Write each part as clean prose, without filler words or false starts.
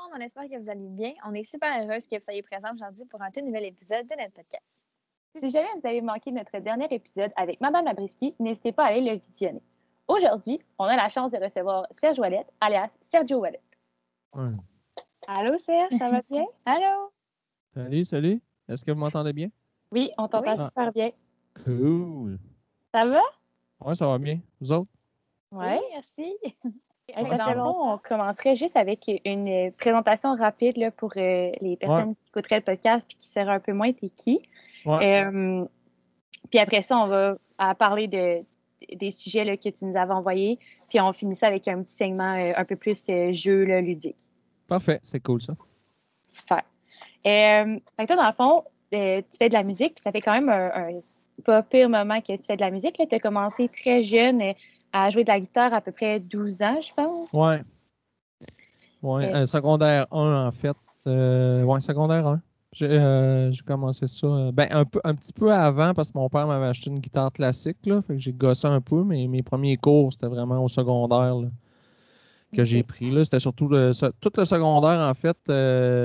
monde, on espère que vous allez bien. On est super heureuse que vous soyez présents aujourd'hui pour un tout nouvel épisode de notre podcast. Si jamais vous avez manqué notre dernier épisode avec Madame Labriski, n'hésitez pas à aller le visionner. Aujourd'hui, on a la chance de recevoir Serge Ouellette, alias Sergio Ouellette. Allô Serge, ça va bien? Allô? Salut. Est-ce que vous m'entendez bien? Oui, on t'entend super bien. Cool. Ça va? Oui, ça va bien. Vous autres? Oui, merci. Dans le fond, on commencerait juste avec une présentation rapide là, pour les personnes qui écouteraient le podcast et qui sauraient un peu moins t'es qui. Puis après ça, on va parler des sujets là, que tu nous avais envoyés. Puis on finit ça avec un petit segment un peu plus jeu là, ludique. Parfait, c'est cool ça. Super. Fait que toi, dans le fond, tu fais de la musique, puis ça fait quand même un pas pire moment que tu fais de la musique. Tu as commencé très jeune à jouer de la guitare à peu près 12 ans, je pense. Oui. Secondaire 1, en fait. Secondaire 1. J'ai commencé ça un petit peu avant parce que mon père m'avait acheté une guitare classique. Là, fait que j'ai gossé un peu, mais mes premiers cours, c'était vraiment au secondaire là, que j'ai pris. Là. C'était surtout tout le secondaire, en fait,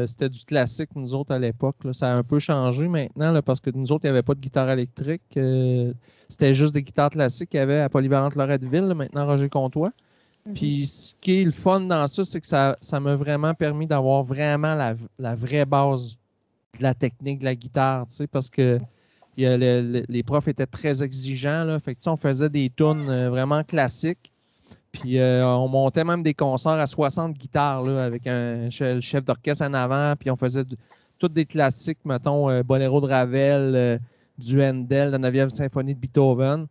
c'était du classique, nous autres, à l'époque. Là. Ça a un peu changé maintenant là, parce que nous autres, il n'y avait pas de guitare électrique. C'était juste des guitares classiques qu'il y avait à Polyvalente Loretteville, là, maintenant Roger Comtois. Puis ce qui est le fun dans ça, c'est que ça m'a vraiment permis d'avoir vraiment la vraie base de la technique de la guitare, tu sais, parce que les profs étaient très exigeants, là. Fait que, on faisait des tunes vraiment classiques. Puis on montait même des concerts à 60 guitares là, avec un chef d'orchestre en avant. Puis on faisait toutes des classiques, mettons, Boléro de Ravel, du Handel, la 9e symphonie de Beethoven,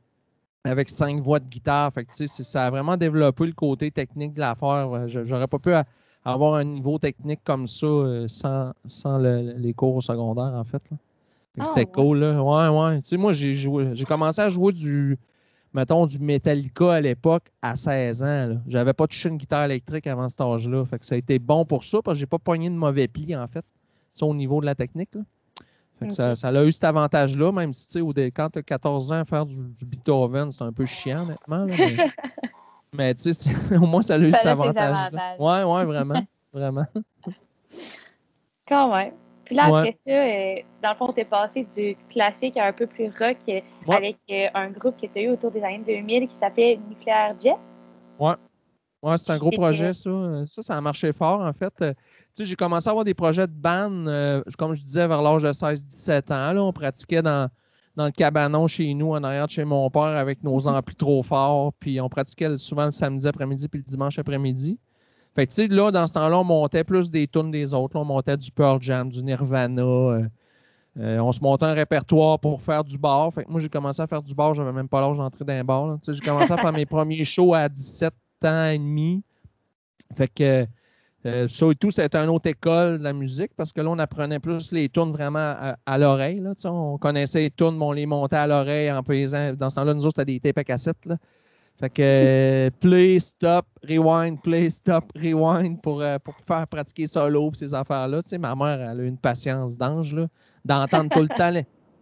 avec 5 voix de guitare. Fait que, ça a vraiment développé le côté technique de l'affaire. J'aurais pas pu avoir un niveau technique comme ça sans les cours au secondaire, en fait. C'était cool, là. Ouais. Tu sais, moi, j'ai commencé à jouer du Metallica à l'époque à 16 ans. J'avais pas touché une guitare électrique avant cet âge-là. Fait que ça a été bon pour ça parce que j'ai pas pogné de mauvais plis, en fait, au niveau de la technique. Là. Fait que ça a eu cet avantage-là, même si quand tu as 14 ans, faire du Beethoven, c'est un peu chiant, honnêtement. Là, mais tu sais, au moins, ça a eu cet avantage-là. Ouais, vraiment. Vraiment. Quand même. Puis là, après ça, dans le fond, tu es passé du classique à un peu plus rock avec un groupe que tu as eu autour des années 2000 qui s'appelait Nuclear Jet. Ouais, c'est un gros projet, ça. Ça a marché fort, en fait. Tu sais, j'ai commencé à avoir des projets de band, comme je disais, vers l'âge de 16-17 ans. Là, on pratiquait dans le cabanon chez nous, en arrière de chez mon père, avec nos amplis trop forts. Puis on pratiquait souvent le samedi après-midi puis le dimanche après-midi. Fait que, tu sais, là, dans ce temps-là, on montait plus des tunes des autres. Là, on montait du Pearl Jam, du Nirvana. On se montait un répertoire pour faire du bar. Fait que moi, j'ai commencé à faire du bar. J'avais même pas l'âge d'entrer dans un bar. Tu sais, j'ai commencé à faire mes premiers shows à 17 ans et demi. Fait que ça et tout, c'était une autre école de la musique parce que là, on apprenait plus les tunes vraiment à l'oreille. Là, on connaissait les tunes, mais on les montait à l'oreille en pesant. Dans ce temps-là, nous autres, c'était des tapes à cassette. Là. Fait que play, stop, rewind, play, stop, rewind pour faire pratiquer solo et ces affaires-là. Tu sais, ma mère, elle a une patience d'ange là, d'entendre tout le temps.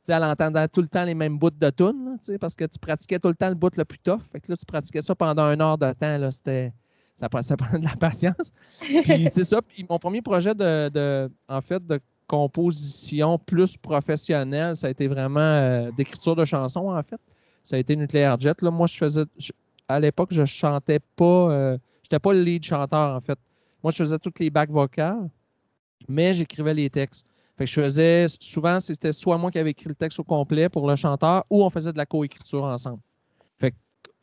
Elle entendait tout le temps les mêmes bouts de tunes parce que tu pratiquais tout le temps le bout le plus tough. Fait que là, tu pratiquais ça pendant 1 heure de temps. Là, ça prend de la patience. Puis c'est ça. Puis mon premier projet de composition plus professionnelle, ça a été vraiment d'écriture de chansons, en fait. Ça a été Nuclear Jet. Là, moi, à l'époque, je chantais pas. J'étais pas le lead chanteur, en fait. Moi, je faisais toutes les backs vocales, mais j'écrivais les textes. Fait que je faisais. Souvent, c'était soit moi qui avais écrit le texte au complet pour le chanteur ou on faisait de la coécriture ensemble. Fait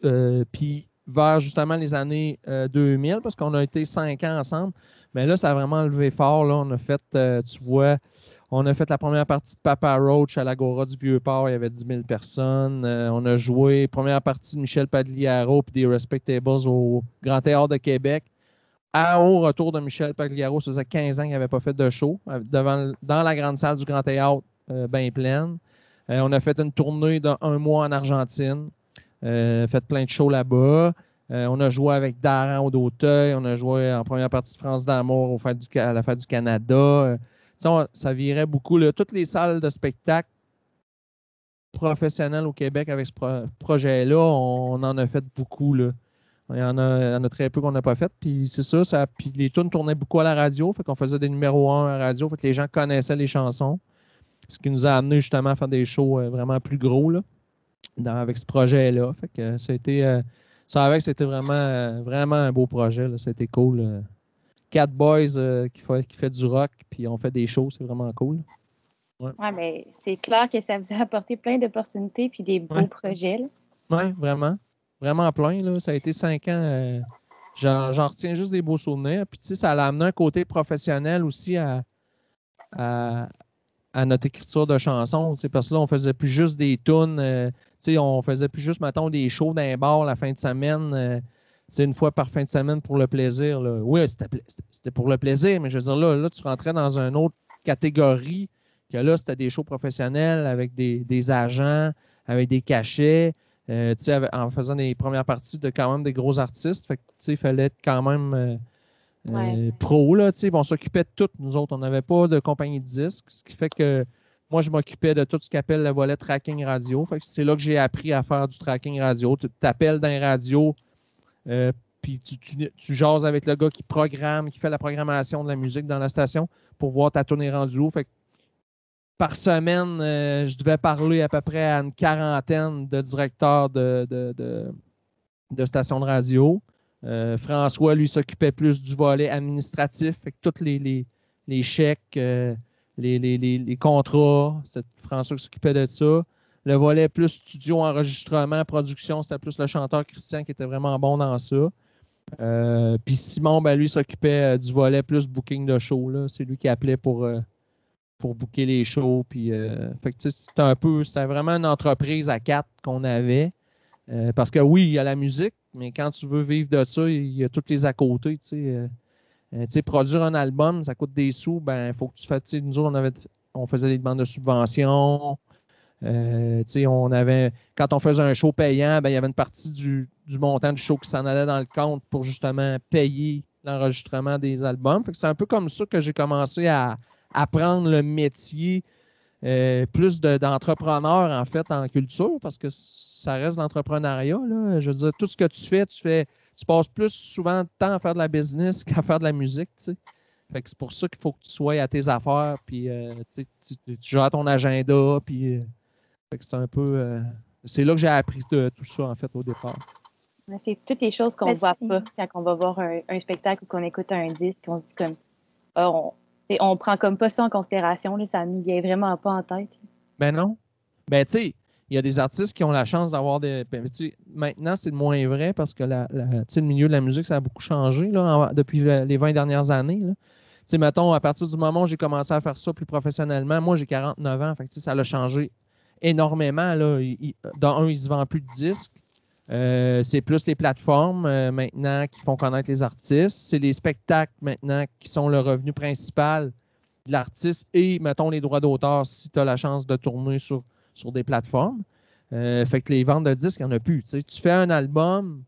que, puis vers justement les années 2000, parce qu'on a été 5 ans ensemble, mais là, ça a vraiment levé fort. Là. On a fait, on a fait la première partie de Papa Roach à l'Agora du Vieux-Port. Il y avait 10 000 personnes. On a joué première partie de Michel Pagliaro puis des Respectables au Grand Théâtre de Québec. Au retour de Michel Pagliaro, ça faisait 15 ans qu'il n'avait pas fait de show dans la grande salle du Grand Théâtre, bien pleine. On a fait une tournée d'1 mois en Argentine. Fait plein de shows là-bas. On a joué avec Daran au d'Auteuil. On a joué en première partie de France d'amour à la Fête du Canada. Ça virait beaucoup. Là. Toutes les salles de spectacle professionnelles au Québec avec ce projet-là, on en a fait beaucoup. Là. Il y en a très peu qu'on n'a pas fait. Puis c'est ça. Puis les tunes tournaient beaucoup à la radio. Fait qu'on faisait des numéros 1 à la radio. Fait que les gens connaissaient les chansons. Ce qui nous a amené justement à faire des shows vraiment plus gros là, avec ce projet-là. Fait que ça a été. C'était vraiment, vraiment un beau projet. Là. C'était cool. 4 boys qui fait du rock, puis on fait des shows. C'est vraiment cool. Ouais, mais c'est clair que ça vous a apporté plein d'opportunités puis des beaux projets. Oui, vraiment. Vraiment plein. Là. Ça a été 5 ans. J'en retiens juste des beaux souvenirs. Puis, tu sais, ça a amené un côté professionnel aussi à notre écriture de chansons. Parce que là, on faisait plus juste des tunes. On faisait plus juste, mettons, des shows d'un bar la fin de semaine. Une fois par fin de semaine pour le plaisir. Là. Oui, c'était pour le plaisir, mais je veux dire, là, tu rentrais dans une autre catégorie que là, c'était des shows professionnels avec des agents, avec des cachets. En faisant des premières parties de quand même des gros artistes. Fait que, il fallait être quand même pro. Là, on s'occupait de tout, nous autres. On n'avait pas de compagnie de disques, ce qui fait que moi, je m'occupais de tout ce qu'appelle le volet tracking radio. Fait que c'est là que j'ai appris à faire du tracking radio. Tu t'appelles dans les radios, puis tu jases avec le gars qui programme, qui fait la programmation de la musique dans la station pour voir ta tune est rendue où. Fait que par semaine, je devais parler à peu près à une quarantaine de directeurs de stations de radio. François, lui, s'occupait plus du volet administratif. Fait que tous les chèques, les contrats, c'est François qui s'occupait de ça. Le volet plus studio, enregistrement, production, c'était plus le chanteur Christian qui était vraiment bon dans ça. Puis Simon, lui, s'occupait du volet plus booking de show. Là. C'est lui qui appelait pour booker les shows. Puis, c'était vraiment une entreprise à 4 qu'on avait. Parce que oui, il y a la musique, mais quand tu veux vivre de ça, il y a tous les à côté. Produire un album, ça coûte des sous. Ben, il faut que tu fasses. Nous autres, on faisait des demandes de subventions. Quand on faisait un show payant, ben, il y avait une partie du montant du show qui s'en allait dans le compte pour justement payer l'enregistrement des albums. Fait que c'est un peu comme ça que j'ai commencé à apprendre le métier plus d'entrepreneur, en fait, en culture, parce que ça reste l'entrepreneuriat. Là. Je veux dire, tout ce que tu passes plus souvent de temps à faire de la business qu'à faire de la musique, tu sais. Fait que c'est pour ça qu'il faut que tu sois à tes affaires, puis tu gères ton agenda, puis fait que c'est un peu... c'est là que j'ai appris tout ça, en fait, au départ. C'est toutes les choses qu'on ne voit pas quand on va voir un spectacle ou qu'on écoute un disque, on se dit comme... on prend comme pas ça en considération, là, ça ne nous vient vraiment pas en tête. Ben non. Ben, tu sais, il y a des artistes qui ont la chance d'avoir des... Maintenant, c'est moins vrai parce que le milieu de la musique, ça a beaucoup changé là, depuis les 20 dernières années. Là. Mettons, à partir du moment où j'ai commencé à faire ça plus professionnellement, moi, j'ai 49 ans, fait que, ça a changé énormément. Là. Il ne se vend plus de disques. C'est plus les plateformes maintenant qui font connaître les artistes. C'est les spectacles maintenant qui sont le revenu principal de l'artiste et, mettons, les droits d'auteur si tu as la chance de tourner sur des plateformes. Fait que les ventes de disques, il n'y en a plus. Tu fais un album,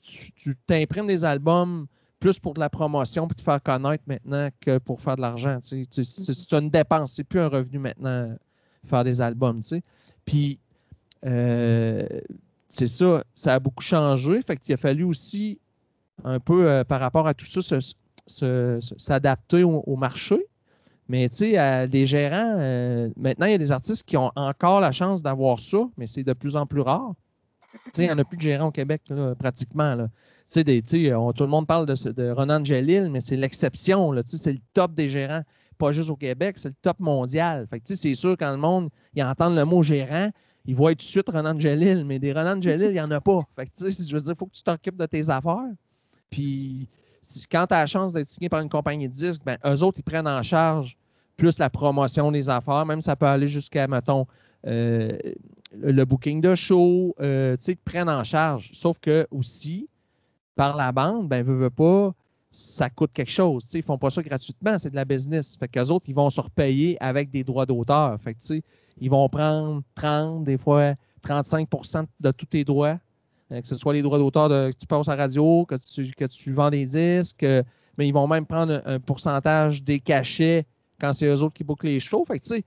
tu t'imprimes des albums plus pour de la promotion pour te faire connaître maintenant que pour faire de l'argent. C'est une dépense. C'est plus un revenu maintenant faire des albums. Puis, c'est ça a beaucoup changé. Fait qu'il a fallu aussi un peu, par rapport à tout ça, s'adapter au marché. Mais tu sais, les gérants, maintenant, il y a des artistes qui ont encore la chance d'avoir ça, mais c'est de plus en plus rare. Tu sais, il n'y en a plus de gérants au Québec, là, pratiquement. Là. Tout le monde parle de Ronan Angelil, mais c'est l'exception. Là, c'est le top des gérants, pas juste au Québec, c'est le top mondial. Fait que, c'est sûr, quand le monde il entend le mot gérant, il voit tout de suite Ronan Angelil, mais des Ronan Angelil, il n'y en a pas. Fait que, je veux dire, il faut que tu t'occupes de tes affaires. Puis, quand tu as la chance d'être signé par une compagnie de disques, ben, eux autres, ils prennent en charge plus la promotion des affaires. Même ça peut aller jusqu'à, mettons, le booking de show. Ils te prennent en charge. Sauf que aussi, par la bande, ben, veut pas, ça coûte quelque chose. Ils ne font pas ça gratuitement, c'est de la business. Fait qu'eux autres, ils vont se repayer avec des droits d'auteur. Fait que, ils vont prendre 30, des fois 35% de tous tes droits. Que ce soit les droits d'auteur que tu passes à la radio, que tu vends des disques, mais ils vont même prendre un pourcentage des cachets quand c'est eux autres qui bookent les shows. Fait que, tu sais,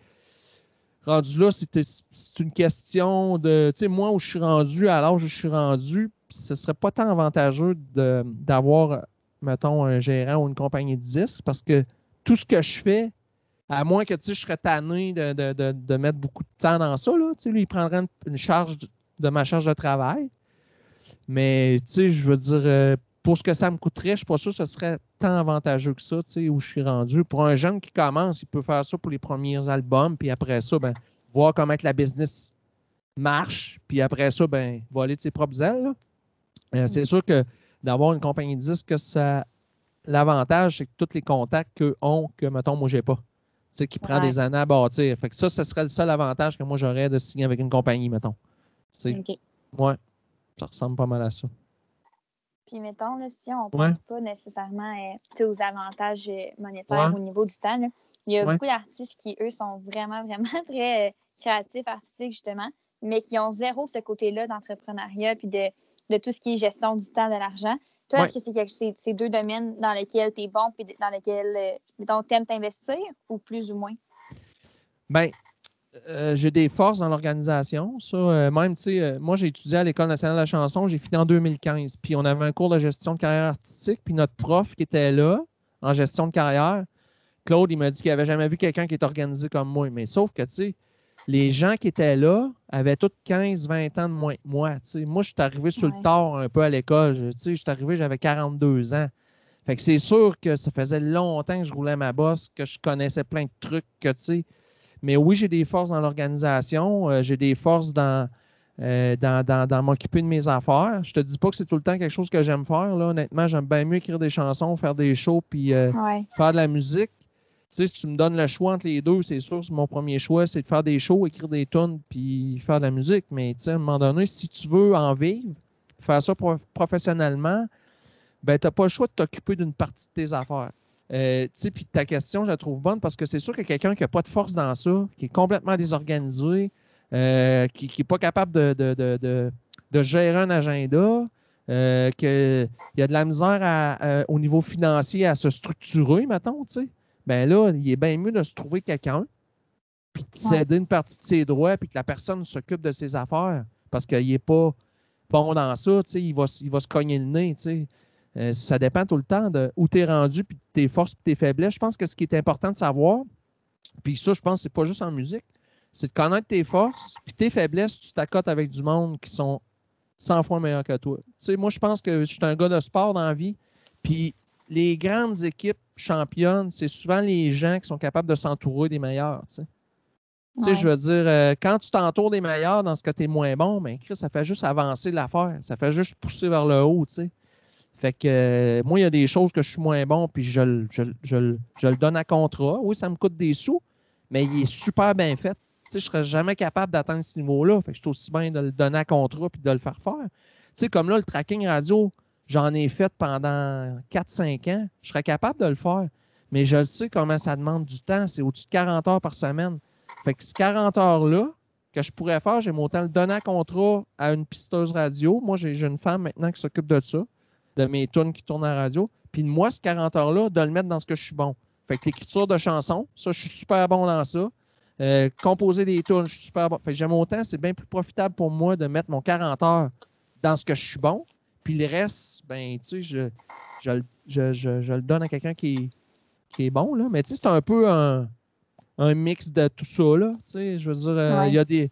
rendu là, c'est une question de, tu sais, moi où je suis rendu, à l'âge où je suis rendu, ce serait pas tant avantageux d'avoir, mettons, un gérant ou une compagnie de disques parce que tout ce que je fais, à moins que je serais tanné de mettre beaucoup de temps dans ça, là, lui, il prendrait une charge de ma charge de travail. Mais je veux dire, pour ce que ça me coûterait, je ne suis pas sûr que ce serait tant avantageux que ça, où je suis rendu. Pour un jeune qui commence, il peut faire ça pour les premiers albums, puis après ça, ben, voir comment la business marche, puis après ça, ben, voler de ses propres ailes. C'est sûr que d'avoir une compagnie de disques, l'avantage, c'est que tous les contacts qu'eux ont, que, mettons, moi, j'ai pas. Qui prend des années à bâtir. Fait que ça, ce serait le seul avantage que moi, j'aurais de signer avec une compagnie, mettons. Ouais, ça ressemble pas mal à ça. Puis, mettons, là, si on ne pense pas nécessairement aux avantages monétaires au niveau du temps, là, il y a beaucoup d'artistes qui, eux, sont vraiment, vraiment très créatifs, artistiques, justement, mais qui ont zéro ce côté-là d'entrepreneuriat puis de tout ce qui est gestion du temps, de l'argent. Toi, est-ce que c'est ces deux domaines dans lesquels tu es bon puis dans lesquels tu aimes t'investir ou plus ou moins? Bien, j'ai des forces dans l'organisation. Ça, même, tu sais, moi, j'ai étudié à l'École nationale de la chanson, j'ai fini en 2015. Puis on avait un cours de gestion de carrière artistique. Puis notre prof qui était là, en gestion de carrière, Claude, il m'a dit qu'il n'avait jamais vu quelqu'un qui était organisé comme moi. Mais sauf que, tu sais, les gens qui étaient là avaient tous 15-20 ans de moins que moi. T'sais. Moi, je suis arrivé sur le tard un peu à l'école. Je suis arrivé, j'avais 42 ans. Fait que c'est sûr que ça faisait longtemps que je roulais ma bosse, que je connaissais plein de trucs. Mais oui, j'ai des forces dans l'organisation. J'ai des forces dans m'occuper de mes affaires. Je te dis pas que c'est tout le temps quelque chose que j'aime faire. Là. Honnêtement, j'aime bien mieux écrire des chansons, faire des shows, puis faire de la musique. Tu sais, si tu me donnes le choix entre les deux, c'est sûr que mon premier choix, c'est de faire des shows, écrire des tunes, puis faire de la musique. Mais tu sais, à un moment donné, si tu veux en vivre, faire ça professionnellement, ben tu n'as pas le choix de t'occuper d'une partie de tes affaires. Tu sais, puis ta question, je la trouve bonne parce que c'est sûr que quelqu'un qui n'a pas de force dans ça, qui est complètement désorganisé, qui n'est pas capable de gérer un agenda, qu'il y a de la misère au niveau financier à se structurer, mettons, tu sais. Ben là, il est bien mieux de se trouver quelqu'un, puis de céder une partie de ses droits, puis que la personne s'occupe de ses affaires, parce qu'il n'est pas bon dans ça, tu sais, il va se cogner le nez, tu sais. Ça dépend tout le temps de où tu es rendu, puis de tes forces, puis tes faiblesses. Je pense que ce qui est important de savoir, puis ça, je pense que c'est pas juste en musique, c'est de connaître tes forces, puis tes faiblesses, tu t'accotes avec du monde qui sont 100 fois meilleurs que toi. Tu sais, moi, je pense que je suis un gars de sport dans la vie, puis les grandes équipes championnes, c'est souvent les gens qui sont capables de s'entourer des meilleurs. Tu sais, je veux dire, quand tu t'entoures des meilleurs dans ce que tu es moins bon, ben, Chris, ça fait juste avancer l'affaire. Ça fait juste pousser vers le haut. Tu sais. Fait que moi, il y a des choses que je suis moins bon, puis je le donne à contrat. Oui, ça me coûte des sous, mais il est super bien fait. Tu sais, je ne serais jamais capable d'atteindre ce niveau-là. Fait que je suis aussi bien de le donner à contrat puis de le faire faire. Tu sais, comme là, le tracking radio, j'en ai fait pendant 4-5 ans. Je serais capable de le faire. Mais je sais comment ça demande du temps. C'est au-dessus de 40 heures par semaine. Fait que ces 40 heures-là que je pourrais faire, j'aime autant le donner à contrat à une pisteuse radio. Moi, j'ai une femme maintenant qui s'occupe de ça, de mes tunes qui tournent à la radio. Puis moi, ces 40 heures-là, de le mettre dans ce que je suis bon. Fait que l'écriture de chansons, ça, je suis super bon dans ça. Composer des tunes, je suis super bon. Fait que j'aime autant, c'est bien plus profitable pour moi de mettre mon 40 heures dans ce que je suis bon. Puis le reste, ben, tu sais, je le donne à quelqu'un qui est bon, là. Mais tu sais, c'est un peu un mix de tout ça, là. Tu sais, je veux dire, il y a des...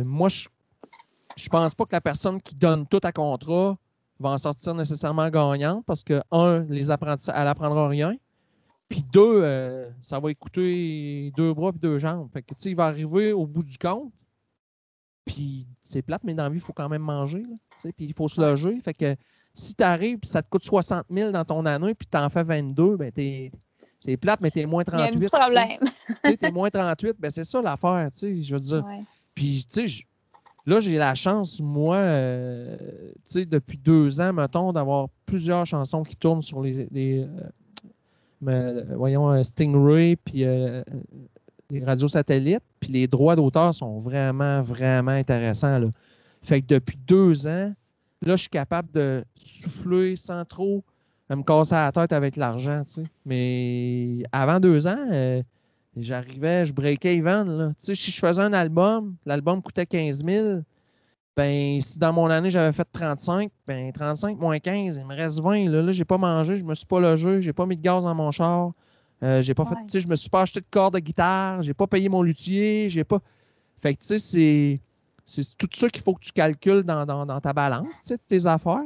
moi, je pense pas que la personne qui donne tout à contrat va en sortir nécessairement gagnante parce que, un, les apprentissages, elle n'apprendra rien. Puis deux, ça va écouter deux bras et deux jambes. Fait que, tu sais, il va arriver au bout du compte. Puis c'est plate, mais dans la vie, il faut quand même manger. Là, puis il faut se loger. Fait que si tu arrives et ça te coûte 60 000 dans ton année puis tu en fais 22, ben c'est plate, mais tu es moins 38. Il y a un petit problème. Tu es moins 38, ben c'est ça l'affaire. Je veux dire. Puis, tu sais, là, j'ai la chance, moi, depuis 2 ans, mettons, d'avoir plusieurs chansons qui tournent sur voyons, Stingray, puis les radios satellites, puis les droits d'auteur sont vraiment, vraiment intéressants. Là. Fait que depuis 2 ans, là, je suis capable de souffler sans trop me casser la tête avec l'argent. Tu sais. Mais avant 2 ans, j'arrivais, je breakais even. Là. Tu sais, si je faisais un album, l'album coûtait 15 000. Ben, si dans mon année, j'avais fait 35, ben 35 moins 15, il me reste 20. Là, j'ai pas mangé, je me suis pas logé, j'ai pas mis de gaz dans mon char. J'ai pas fait, tu sais, je me suis pas acheté de corps de guitare, j'ai pas payé mon luthier, j'ai pas. Fait que, tu sais, c'est tout ça qu'il faut que tu calcules dans ta balance, tu sais, de tes affaires.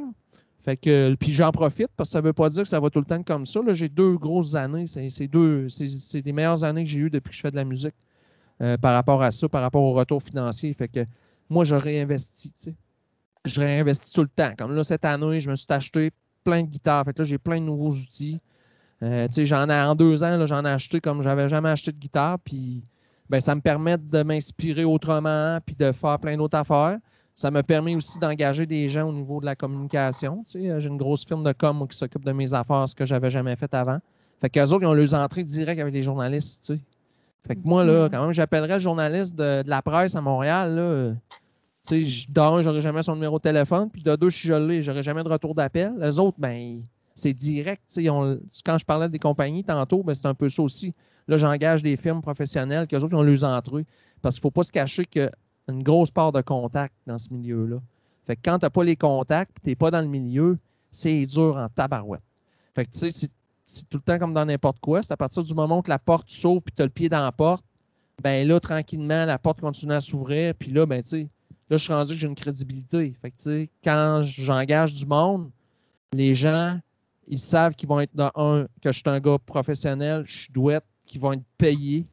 Fait que, puis j'en profite parce que ça veut pas dire que ça va tout le temps comme ça. Là, j'ai 2 grosses années. C'est les meilleures années que j'ai eues depuis que je fais de la musique par rapport à ça, par rapport au retour financier. Fait que moi, je réinvestis, tu sais. Je réinvestis tout le temps. Comme là, cette année, je me suis acheté plein de guitares. Fait que là, j'ai plein de nouveaux outils. Tu sais, en 2 ans, là, j'en ai acheté comme j'avais jamais acheté de guitare. Puis, ben, ça me permet de m'inspirer autrement puis de faire plein d'autres affaires. Ça me permet aussi d'engager des gens au niveau de la communication. Tu sais, j'ai une grosse firme de com qui s'occupe de mes affaires, ce que j'avais jamais fait avant. Fait qu'eux autres, ils ont leurs entrées directes avec les journalistes, tu sais. Fait que moi, là, quand même, j'appellerais le journaliste de la presse à Montréal, là. Tu sais, d'un, j'aurais jamais son numéro de téléphone, puis de deux, si je l'ai, j'aurais jamais de retour d'appel. Les autres, ben, c'est direct. Quand je parlais des compagnies tantôt, ben, c'est un peu ça aussi. Là, j'engage des firmes professionnelles qu'eux autres ils ont leurs entrées. Parce qu'il ne faut pas se cacher qu'il y a une grosse part de contact dans ce milieu-là. Fait que quand tu n'as pas les contacts et tu n'es pas dans le milieu, c'est dur en tabarouette. Fait que tu sais, c'est tout le temps comme dans n'importe quoi. C'est à partir du moment où la porte s'ouvre et tu as le pied dans la porte, ben là, tranquillement, la porte continue à s'ouvrir. Puis là, ben, tu sais, là, je suis rendu que j'ai une crédibilité. Fait que, tu sais, quand j'engage du monde, les gens, ils savent qu'ils vont être que je suis un gars professionnel, je suis douette, qu'ils vont être payés.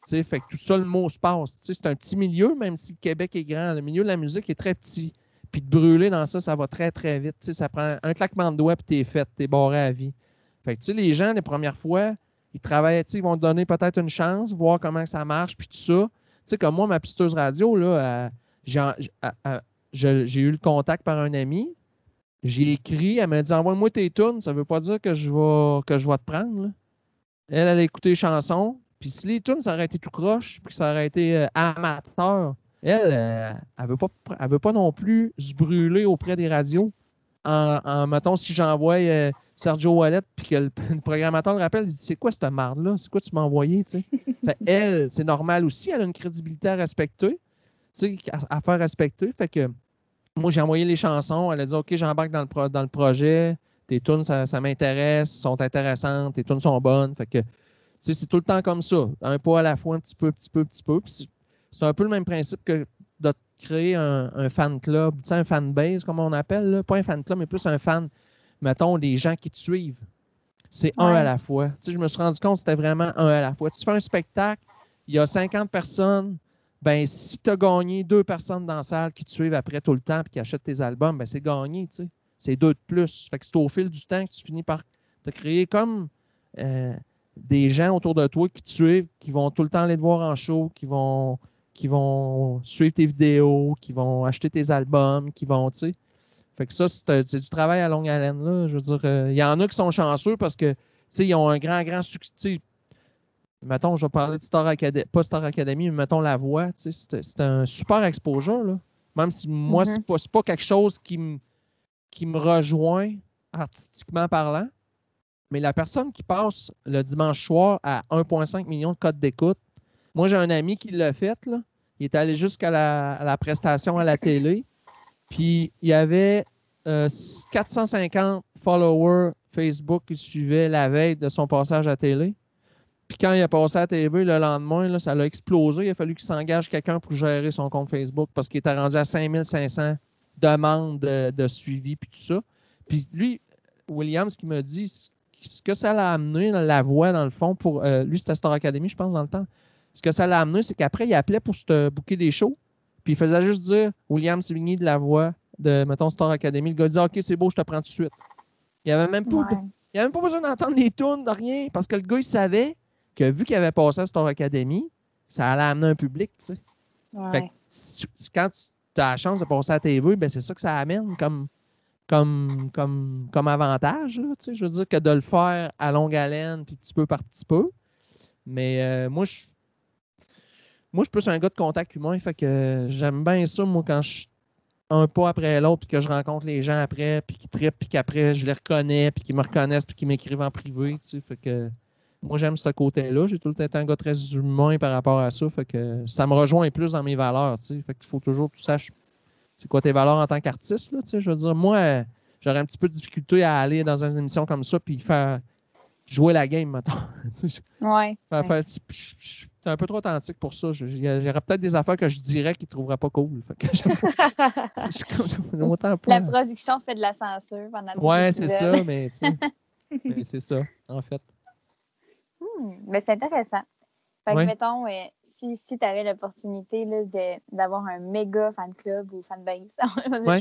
Tu sais, fait que tout ça, le mot se passe. Tu sais, c'est un petit milieu, même si le Québec est grand. Le milieu de la musique est très petit. Puis de brûler dans ça, ça va très, très vite. Tu sais, ça prend un claquement de doigts, puis t'es fait, t'es barré à vie. Fait que, tu sais, les gens, les premières fois, ils travaillent, tu sais, ils vont te donner peut-être une chance, voir comment ça marche, puis tout ça. Tu sais, comme moi, ma pisteuse radio, là, j'ai eu le contact par un ami. J'ai écrit, elle m'a dit envoie-moi tes tunes, ça veut pas dire que je vais te prendre. Là. Elle a écouté les chansons, puis si les tunes, ça aurait été tout croche, puis ça aurait été amateur, elle veut pas non plus se brûler auprès des radios. Mettons, si j'envoie Sergio Wallet, puis que le programmateur le rappelle, il dit c'est quoi cette marde-là? C'est quoi tu m'as envoyé? Fait, elle, c'est normal aussi, elle a une crédibilité à respecter, à faire respecter. Fait que moi, j'ai envoyé les chansons. Elle a dit OK, j'embarque dans le projet. Tes tunes, ça m'intéresse, sont intéressantes, tes tunes sont bonnes. Fait que, tu sais, c'est tout le temps comme ça. Un pas à la fois, un petit peu, petit peu, petit peu. Puis c'est un peu le même principe que de créer un fan club, tu sais, un fan base, comme on appelle. Là. Pas un fan club, mais plus un fan, mettons, des gens qui te suivent. C'est un à la fois. Tu sais, je me suis rendu compte que c'était vraiment un à la fois. Tu fais un spectacle, il y a 50 personnes. Ben, si tu as gagné 2 personnes dans la salle qui te suivent après tout le temps et qui achètent tes albums, ben, c'est gagné, tu sais. C'est 2 de plus. Fait que c'est au fil du temps que tu finis par te créer comme des gens autour de toi qui te suivent, qui vont tout le temps aller te voir en show, qui vont suivre tes vidéos, qui vont acheter tes albums, qui vont, tu sais. Fait que ça, c'est du travail à longue haleine, là. Je veux dire, il y en a qui sont chanceux parce que, tu sais, ils ont un grand, grand succès. Mettons, je vais parler de Star Academy, pas Star Academy, mais mettons La Voix. C'est un super exposure, là. Même si moi, c'est pas quelque chose qui me rejoint artistiquement parlant. Mais la personne qui passe le dimanche soir à 1,5 million de codes d'écoute, moi, j'ai un ami qui l'a fait, là. Il est allé jusqu'à la prestation à la télé. Puis, il y avait 450 followers Facebook qui le suivaient la veille de son passage à la télé. Puis quand il a passé à la TV le lendemain, là, ça l'a explosé. Il a fallu qu'il s'engage quelqu'un pour gérer son compte Facebook parce qu'il était rendu à 5500 demandes de suivi puis tout ça. Puis lui, William, ce qu'il m'a dit, ce que ça l'a amené, La Voix, dans le fond, pour lui, c'était Star Academy, je pense, dans le temps. Ce que ça l'a amené, c'est qu'après, il appelait pour se booker des shows. Puis il faisait juste dire William Sévigny de La Voix, de, mettons, Star Academy. Le gars disait OK, c'est beau, je te prends tout de suite. Il n'y avait même pas besoin d'entendre des tunes, de rien, parce que le gars, il savait que vu qu'il avait passé à Star Academy, ça allait amener un public, tu sais. Ouais. Fait que quand tu as la chance de passer à la TV, ben c'est ça que ça amène comme avantage, là, tu sais. Je veux dire que de le faire à longue haleine, puis petit peu par petit peu. Mais moi, je suis plus un gars de contact humain, fait que j'aime bien ça, moi, quand je suis un pas après l'autre, puis que je rencontre les gens après, puis qu'ils trippent, puis qu'après, je les reconnais, puis qu'ils me reconnaissent, puis qu'ils m'écrivent en privé, tu sais. Fait que moi, j'aime ce côté-là. J'ai tout le temps été un gars très humain par rapport à ça. Fait que ça me rejoint plus dans mes valeurs, tu sais. Fait qu'il faut toujours que tu saches c'est quoi tes valeurs en tant qu'artiste, là, tu sais, je veux dire, moi, j'aurais un petit peu de difficulté à aller dans une émission comme ça puis faire jouer la game, mettons. Ouais. C'est un peu trop authentique pour ça. Il y aurait peut-être des affaires que je dirais qu'ils ne trouveraient pas cool. La production fait de la censure pendant tout ouais, c'est ça, mais c'est ça, en fait. Mais c'est intéressant. Fait que, ouais. mettons, si tu avais l'opportunité d'avoir un méga fan club ou fanbase,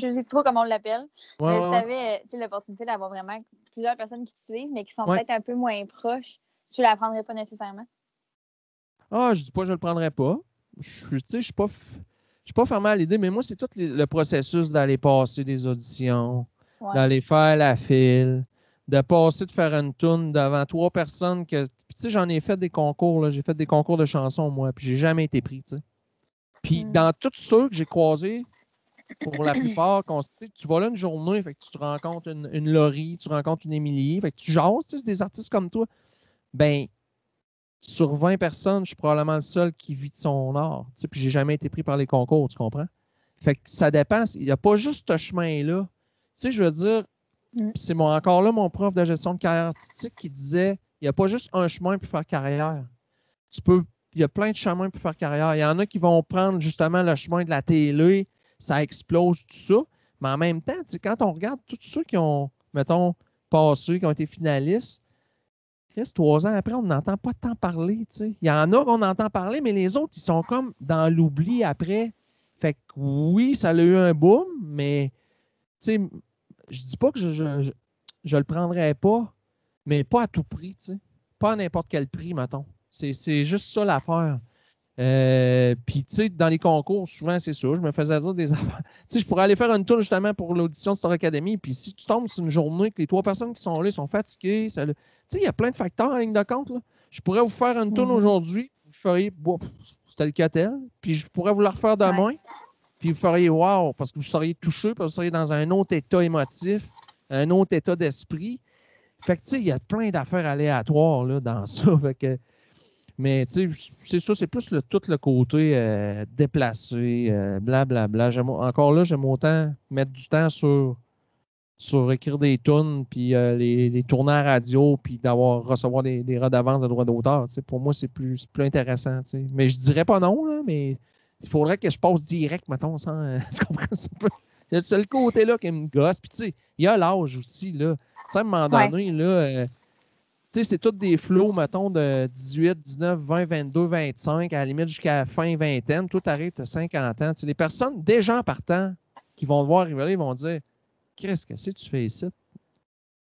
je ne sais plus trop comment on l'appelle, mais si tu avais l'opportunité d'avoir vraiment plusieurs personnes qui te suivent, mais qui sont peut-être un peu moins proches, tu ne la prendrais pas nécessairement? Ah, je dis pas que je le prendrais pas. Je suis pas fermé à l'idée, mais moi, c'est tout le processus d'aller passer des auditions, d'aller faire la file, de passer de faire une tourne devant 3 personnes que. Tu sais, j'en ai fait des concours, là. J'ai fait des concours de chansons, moi, puis j'ai jamais été pris, tu sais. Puis dans tous ceux que j'ai croisés, pour la plupart, tu vas là une journée, fait que tu te rencontres une Laurie, tu rencontres une Émilie, fait que tu jases, tu sais, c'est des artistes comme toi. Ben, sur 20 personnes, je suis probablement le seul qui vit de son art. Tu sais, puis j'ai jamais été pris par les concours, tu comprends? Fait que ça dépend. Il n'y a pas juste ce chemin-là. Tu sais, je veux dire, c'est encore là mon prof de gestion de carrière artistique qui disait il n'y a pas juste un chemin pour faire carrière. Il y a plein de chemins pour faire carrière. Il y en a qui vont prendre justement le chemin de la télé, ça explose, tout ça. Mais en même temps, quand on regarde tous ceux qui ont, mettons, passé, qui ont été finalistes, 3 ans après, on n'entend pas tant parler. T'sais. Il y en a qu'on entend parler, mais les autres, ils sont comme dans l'oubli après. Fait que oui, ça a eu un boom, mais je dis pas que je le prendrais pas, mais pas à tout prix. T'sais. Pas à n'importe quel prix, mettons. C'est juste ça l'affaire. Puis, tu sais, dans les concours, souvent, c'est ça. Je me faisais dire des affaires. Tu sais, je pourrais aller faire une tour justement pour l'audition de Star Academy. Puis, si tu tombes sur une journée que les 3 personnes qui sont là sont fatiguées, tu sais, il y a plein de facteurs en ligne de compte. Là. Je pourrais vous faire une tourne aujourd'hui. Vous feriez, bon, c'était le catel. Puis, je pourrais vous la refaire demain. Puis, vous feriez, wow, parce que vous seriez touché, parce que vous seriez dans un autre état émotif, un autre état d'esprit. Fait que, tu sais, il y a plein d'affaires aléatoires là, dans ça. Fait que. Mais tu sais, c'est ça, c'est plus tout le côté déplacé, blablabla. Encore là, j'aime autant mettre du temps sur écrire des tunes, puis les tourner à radio, puis recevoir des redevances de droits d'auteur. Tu sais, pour moi, c'est plus intéressant. Tu sais. Mais je dirais pas non, là, mais il faudrait que je passe direct, mettons, sans. Tu comprends ça? Il y a le côté-là qui me gosse. Puis tu sais, il y a l'âge aussi, là. Tu sais, à un moment donné, là. Tu sais, c'est tous des flots, mettons, de 18, 19, 20, 22, 25, à la limite jusqu'à la fin vingtaine. Tout arrive à 50 ans. Tu sais, les personnes, des gens partant, qui vont te voir arriver, ils vont dire qu'est-ce que tu fais ici? Tu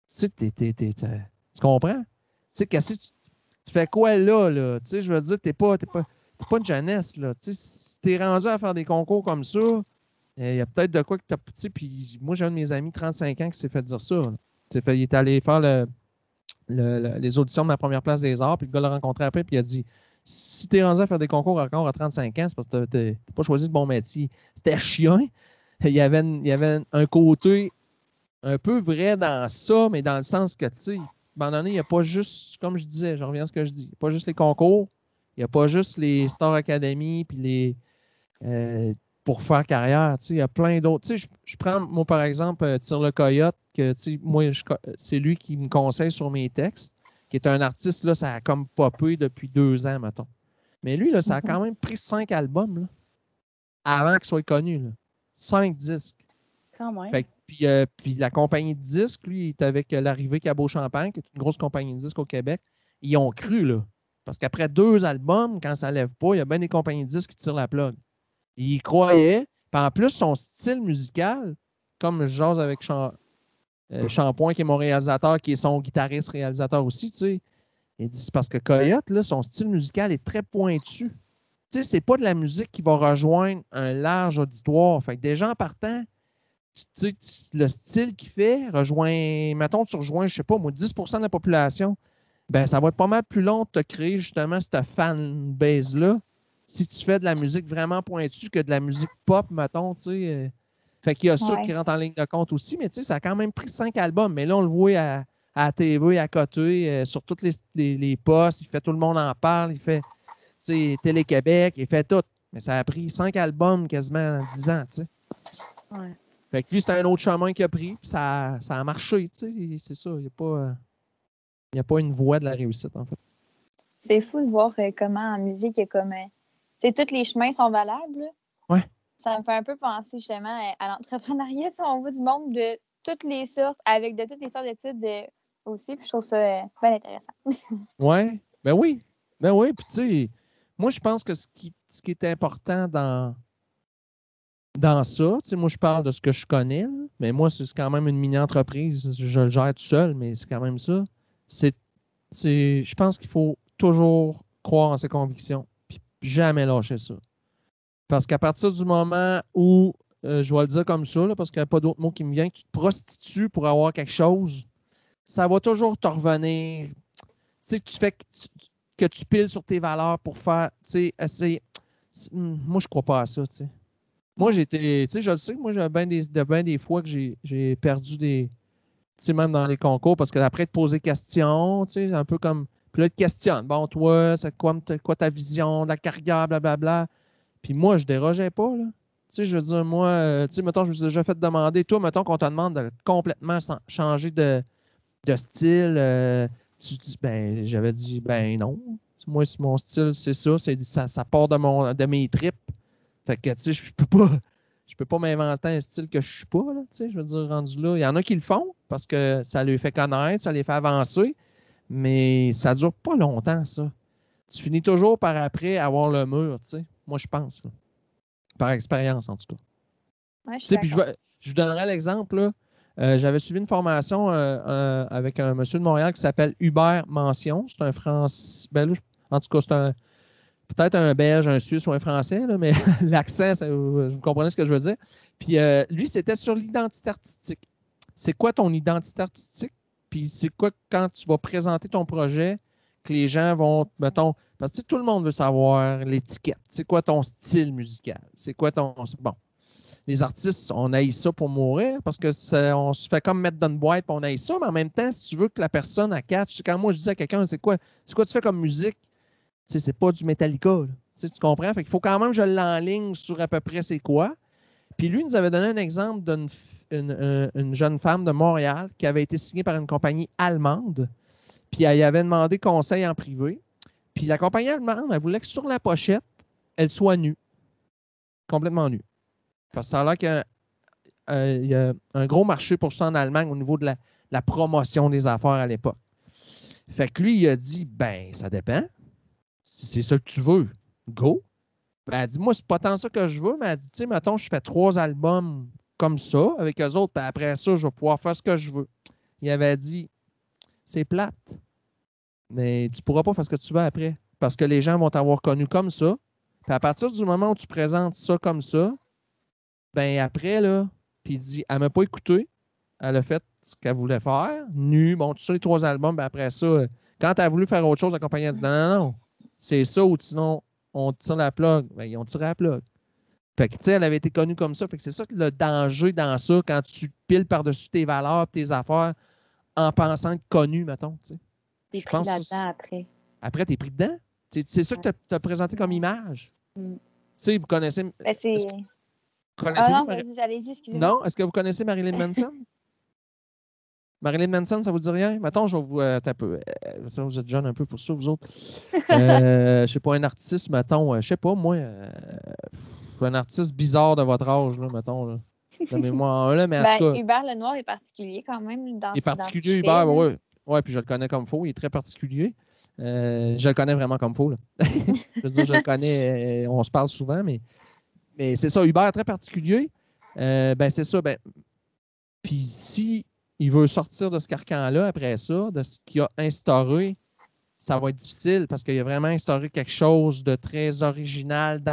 sais, tu comprends? Tu sais, qu'est-ce que tu fais quoi là? Tu sais, je veux dire, t'es pas une jeunesse, là. Tu sais, si t'es rendu à faire des concours comme ça, il y a peut-être de quoi que t'as. Tu sais, puis moi, j'ai un de mes amis, 35 ans, qui s'est fait dire ça. Il est allé faire les auditions de ma première place des arts, puis le gars l'a rencontré après, puis il a dit si t'es rendu à faire des concours encore à 35 ans, c'est parce que t'as pas choisi le bon métier. C'était chiant. Il y avait un côté un peu vrai dans ça, mais dans le sens que, tu sais, à un moment donné, il n'y a pas juste, comme je disais, je reviens à ce que je dis, il n'y a pas juste les concours, il n'y a pas juste les Star Academy, puis pour faire carrière, tu sais, il y a plein d'autres. Tu sais, je prends, moi, par exemple, Tire le Coyote, que, tu sais, moi, c'est lui qui me conseille sur mes textes, qui est un artiste, là, ça a comme popé depuis 2 ans, mettons. Mais lui, là, ça a quand même pris 5 albums, là, avant qu'il soit connu, là. 5 disques. Quand même. Fait, puis la compagnie de disques, lui, il est avec l'arrivée Cabot Champagne, qui est une grosse compagnie de disques au Québec. Ils ont cru, là. Parce qu'après 2 albums, quand ça lève pas, il y a bien des compagnies de disques qui tirent la plug. Il y croyait. Puis en plus, son style musical, comme je jase avec Champoint, qui est mon réalisateur, qui est son guitariste-réalisateur aussi, tu sais, il dit parce que Coyote, là, son style musical est très pointu. Tu sais, c'est pas de la musique qui va rejoindre un large auditoire. Fait que des gens partant, tu sais, le style qu'il fait rejoint, mettons, tu rejoins, je sais pas, moi, 10% de la population, ben ça va être pas mal plus long de te créer justement cette fanbase-là si tu fais de la musique vraiment pointue que de la musique pop, mettons, tu sais. Fait qu'il y a ça qui rentre en ligne de compte aussi, mais tu sais, ça a quand même pris 5 albums. Mais là, on le voit à la TV, à côté, sur tous les postes, il fait tout le monde en parle, il fait, tu sais, Télé-Québec, il fait tout. Mais ça a pris 5 albums quasiment en 10 ans, tu sais. Ouais. Fait que lui, c'est un autre chemin qu'il a pris, puis ça a marché, tu sais. C'est ça, il n'y a pas une voie de la réussite, en fait. C'est fou de voir comment en musique, il y a comme. Tous les chemins sont valables. Ouais. Ça me fait un peu penser justement à l'entrepreneuriat. On voit du monde de toutes les sortes, avec de toutes les sortes d'études aussi. Puis je trouve ça bien intéressant. Ouais, ben oui. Ben oui, puis tu sais, moi, je pense que ce qui est important dans ça, tu sais, moi, je parle de ce que je connais, là, mais moi, c'est quand même une mini-entreprise. Je le gère tout seul, mais c'est quand même ça. Je pense qu'il faut toujours croire en ses convictions, puis jamais lâcher ça. Parce qu'à partir du moment où, je vais le dire comme ça, là, parce qu'il n'y a pas d'autre mot qui me vient, que tu te prostitues pour avoir quelque chose, ça va toujours te revenir. Tu sais, que tu piles sur tes valeurs pour faire, tu sais, moi, je crois pas à ça, tu sais. Moi, j'étais, tu sais, je le sais, moi, j'ai bien des fois que j'ai perdu tu sais, même dans les concours, parce qu'après, te poser des questions, tu sais, un peu comme, puis là, te questionne. Bon, toi, c'est quoi ta vision de la carrière, blablabla. Puis moi, je dérogeais pas, là. Tu sais, je veux dire, moi, tu sais, mettons, je me suis déjà fait demander, toi, mettons qu'on te demande de complètement changer de style, tu dis, ben, j'avais dit, ben non. Moi, mon style, c'est ça, ça part de mes tripes. Fait que, tu sais, je peux pas m'inventer un style que je suis pas, là, tu sais, je veux dire, rendu là. Il y en a qui le font parce que ça les fait connaître, ça les fait avancer, mais ça dure pas longtemps, ça. Tu finis toujours par après avoir le mur, tu sais. Moi, je pense, là. Par expérience, en tout cas. Ouais, je suis Tu sais, puis d'accord. je vous donnerai l'exemple, là. J'avais suivi une formation avec un monsieur de Montréal qui s'appelle Hubert Mention. C'est un Français. Ben là, en tout cas, c'est peut-être un Belge, un Suisse ou un Français, là, mais l'accent, vous comprenez ce que je veux dire. Puis lui, c'était sur l'identité artistique. C'est quoi ton identité artistique? Puis c'est quoi quand tu vas présenter ton projet que les gens vont, mettons, parce que tout le monde veut savoir l'étiquette. C'est quoi ton style musical? C'est quoi ton. Bon. Les artistes, on haït ça pour mourir parce que on se fait comme mettre dans une boîte et on haït ça, mais en même temps, si tu veux que la personne a catch, quand moi je dis à quelqu'un, c'est quoi tu fais comme musique? Tu sais, c'est pas du Metallica, là. Tu sais, tu comprends? Fait qu'il faut quand même que je l'enligne sur à peu près c'est quoi. Puis lui, il nous avait donné un exemple d'une jeune femme de Montréal qui avait été signée par une compagnie allemande. Puis elle y avait demandé conseil en privé. Puis la compagnie allemande, elle voulait que sur la pochette, elle soit nue. Complètement nue. Parce que ça a l'air qu'il y a un gros marché pour ça en Allemagne au niveau de la promotion des affaires à l'époque. Fait que lui, il a dit, ben, ça dépend. Si c'est ça que tu veux, go. Ben, elle dit, moi, c'est pas tant ça que je veux, mais elle dit, tu sais, mettons, je fais 3 albums comme ça avec eux autres, puis après ça, je vais pouvoir faire ce que je veux. Il avait dit, c'est plate, mais tu pourras pas faire ce que tu veux après, parce que les gens vont t'avoir connu comme ça. Puis à partir du moment où tu présentes ça comme ça, ben après, là, puis il dit, elle m'a pas écouté, elle a fait ce qu'elle voulait faire, nu, bon, tout ça, les 3 albums, ben après ça, quand elle a voulu faire autre chose, la compagnie a dit, non, non, non, c'est ça, ou sinon, on tire la plug. Ben, ils ont tiré la plug. Fait que, tu sais, elle avait été connue comme ça. Fait que c'est ça que le danger dans ça, quand tu piles par-dessus tes valeurs, tes affaires, en pensant être connu, mettons, tu sais. T'es pris là-dedans après. Après, t'es pris dedans. C'est ça que tu as présenté comme image. Mm. Tu sais, vous connaissez. Ben, c'est. Connaissez-vous Non, allez-y, excusez-moi. Non? Est-ce que vous connaissez Marilyn Manson? Marilyn Manson, ça vous dit rien? Mettons, je vais vous. Un peu. Ça, vous êtes jeune un peu pour ça, vous autres. Je sais pas, un artiste, mettons, je sais pas, moi. Un artiste bizarre de votre âge, là, mettons. Là. Donnez-moi un, là, mais en tout cas. Hubert Lenoir est particulier quand même Il est particulier, Hubert, oui. Oui, puis je le connais comme faux. Il est très particulier. Je le connais vraiment comme faux. Là. Je veux dire, je le connais, on se parle souvent, mais c'est ça, Hubert est très particulier. Ben, c'est ça. Ben, puis si il veut sortir de ce carcan-là après ça, de ce qu'il a instauré, ça va être difficile parce qu'il a vraiment instauré quelque chose de très original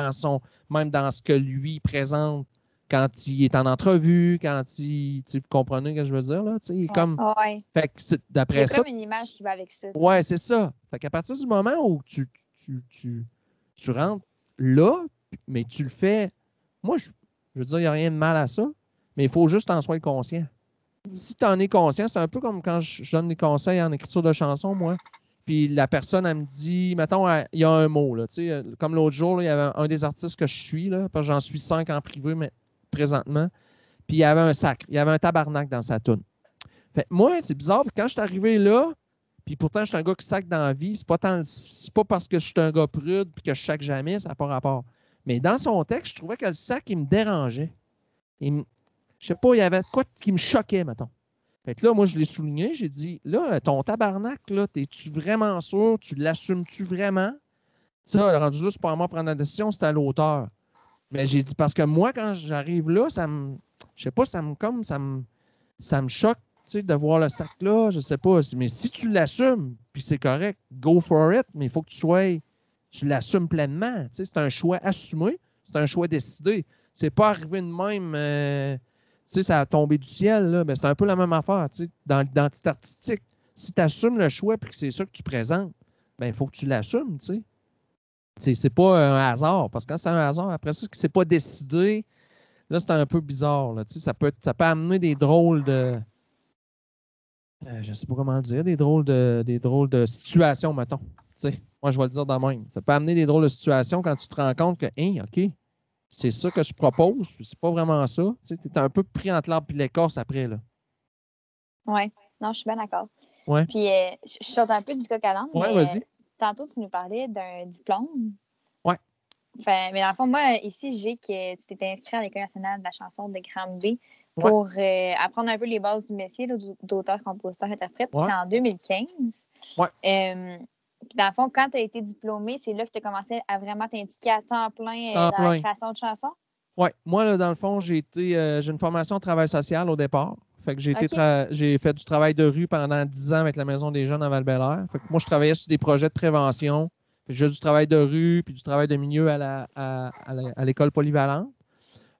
même dans ce que lui présente quand il est en entrevue, quand il. Vous comprenez ce que je veux dire, là? Il est comme. Ouais. Fait que d'après ça. Il y a comme une image qui va avec ça. Ouais, c'est ça. Fait qu'à partir du moment où tu rentres là, mais tu le fais. Moi, je veux dire, il n'y a rien de mal à ça, mais il faut juste en sois conscient. Si tu en es conscient, c'est un peu comme quand je donne des conseils en écriture de chansons, moi. Puis la personne, elle me dit, mettons, il y a un mot, là, comme l'autre jour, là, il y avait un des artistes que je suis, là, parce que j'en suis 5 en privé, mais présentement. Puis il y avait un sacre. Il y avait un tabarnak dans sa toune. Fait moi, c'est bizarre. Quand je suis arrivé là, puis pourtant, je suis un gars qui sac dans la vie, c'est pas parce que je suis un gars prude puis que je sac jamais, ça n'a pas rapport. Mais dans son texte, je trouvais que le sac, il me dérangeait. Je sais pas, il y avait quoi qui me choquait, mettons. Fait que là, moi, je l'ai souligné, j'ai dit, là, ton tabarnak, là, es-tu vraiment sûr? Tu l'assumes-tu vraiment? Ça, le rendu là, c'est pas à moi de prendre la décision, c'est à l'auteur. Mais j'ai dit, parce que moi, quand j'arrive là, je sais pas, ça me choque, tu sais, de voir le sac là, je sais pas. Mais si tu l'assumes, puis c'est correct, go for it, mais il faut que tu l'assumes pleinement. Tu sais, c'est un choix assumé, c'est un choix décidé. C'est pas arrivé de même, tu sais, ça a tombé du ciel, là. Ben, c'est un peu la même affaire, tu sais, dans l'identité artistique. Si tu assumes le choix puis que c'est ça que tu présentes, ben il faut que tu l'assumes, tu sais. C'est pas un hasard, parce que quand c'est un hasard, après ça, que c'est pas décidé, là, c'est un peu bizarre, là, tu sais, ça peut amener des drôles de... je sais pas comment le dire, des drôles de situations, mettons. Tu sais, moi, je vais le dire de même. Ça peut amener des drôles de situations quand tu te rends compte que, hein, OK, c'est ça que je propose, c'est pas vraiment ça. Tu sais, es un peu pris entre l'arbre et l'écorce après, là. Oui, non, je suis bien d'accord. Ouais. Puis, je saute un peu du coq à l'âne, ouais, mais vas-y. Tantôt, tu nous parlais d'un diplôme. Ouais. Enfin, mais dans le fond, moi, ici, j'ai que tu t'étais inscrit à l'École nationale de la chanson de Granby pour apprendre un peu les bases du métier d'auteur, compositeur, interprète. Puis c'est en 2015. Ouais. Puis dans le fond, quand tu as été diplômé, c'est là que tu as commencé à vraiment t'impliquer à temps plein dans la création de chansons? Oui. Moi, là, dans le fond, j'ai une formation en travail social au départ. Fait que j'ai fait du travail de rue pendant 10 ans avec la Maison des jeunes à Val-Bélair. Fait que moi, je travaillais sur des projets de prévention. Fait que j'ai du travail de rue puis du travail de milieu à l'école polyvalente.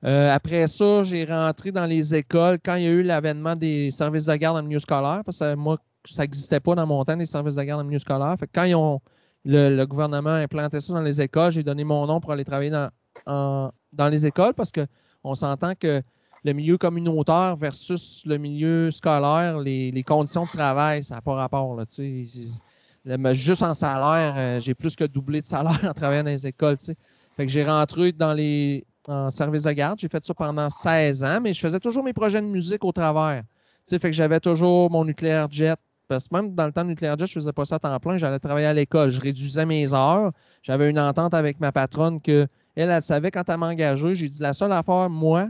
Après ça, j'ai rentré dans les écoles quand il y a eu l'avènement des services de garde en milieu scolaire, parce que moi, ça n'existait pas dans mon temps, les services de garde en milieu scolaire. Fait que quand le gouvernement a implanté ça dans les écoles, j'ai donné mon nom pour aller travailler dans les écoles parce qu'on s'entend que le milieu communautaire versus le milieu scolaire, les conditions de travail, ça n'a pas rapport. Là, juste en salaire, j'ai plus que doublé de salaire en travaillant dans les écoles. T'sais. Fait que j'ai rentré en service de garde. J'ai fait ça pendant 16 ans, mais je faisais toujours mes projets de musique au travers. Fait que j'avais toujours mon nucléaire jet. Parce que même dans le temps de nucléaire jet, je faisais pas ça à temps plein. J'allais travailler à l'école. Je réduisais mes heures. J'avais une entente avec ma patronne que elle savait quand elle m'a engagé. J'ai dit la seule affaire, moi,